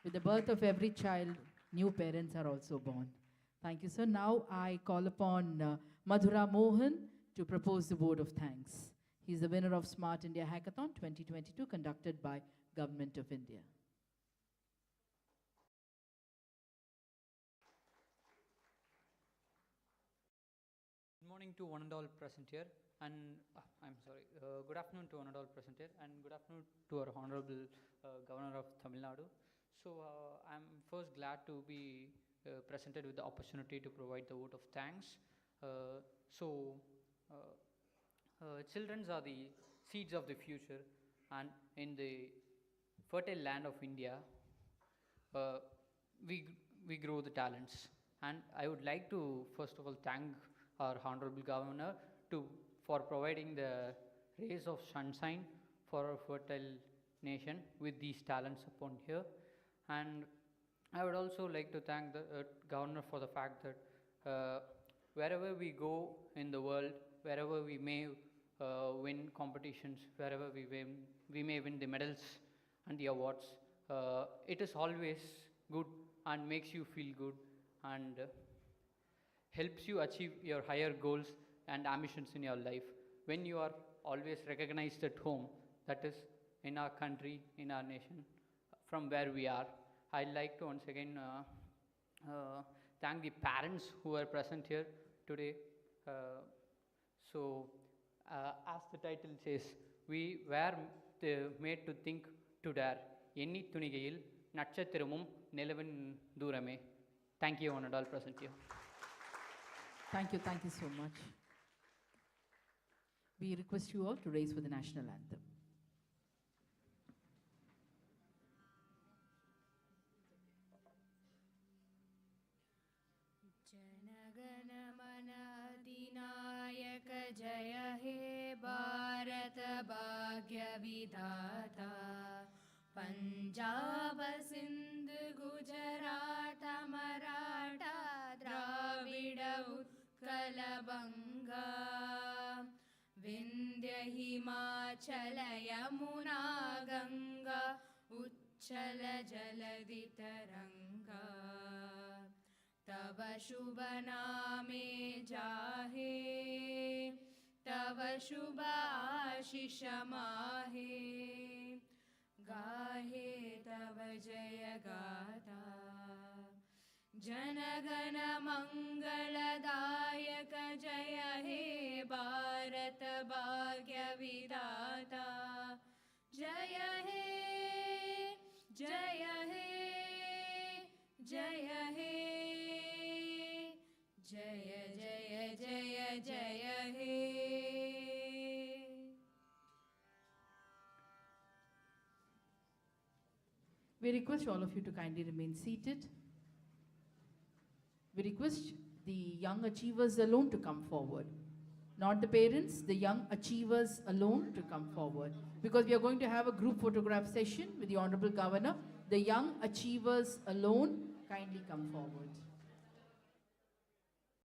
with the birth of every child, new parents are also born. Thank you, sir. Now I call upon Madhura Mohan to propose the vote of thanks. He is the winner of Smart India Hackathon 2022 conducted by Government of India. Good morning to one and all present here, and good afternoon to one and all present here, and good afternoon to our Honorable Governor of Tamil Nadu. So I'm first glad to be presented with the opportunity to provide the vote of thanks. Children are the seeds of the future, and in the fertile land of India, we grow the talents. And I would like to first of all thank our Honorable Governor for providing the rays of sunshine for our fertile nation with these talents upon here. And I would also like to thank the Governor for the fact that wherever we go in the world, wherever we may win competitions, wherever we may win the medals and the awards, it is always good and makes you feel good and helps you achieve your higher goals and ambitions in your life. When you are always recognized at home, that is in our country, in our nation, from where we are, I'd like to once again thank the parents who are present here today. As the title says, we were made to think to dare. Enni thunigayil natchathiramum nilavin doorame. Thank you, one and all present here. Thank you so much. We request you all to raise for the national anthem. जनगणमनाधिनायक जय हे भारत भाग्य विधाता पंजाब सिंध गुजरात मराठा द्राविड उत्कल बंगा विंध्य हिमाचल यमुना गंगा उच्चल जलधि तरंगा तव शुभ नामे जाहे तव शुभ आशीष माहे गाहे तव जय गाथा जनगण मंगलदायक जय हे भारत भाग्य विधाता जय हे जय हे जय हे जय जय जय जय हे We request all of you to kindly remain seated. We request the young achievers alone to come forward. Not the parents, the young achievers alone to come forward. Because we are going to have a group photograph session with the Honorable Governor. The young achievers alone kindly come forward.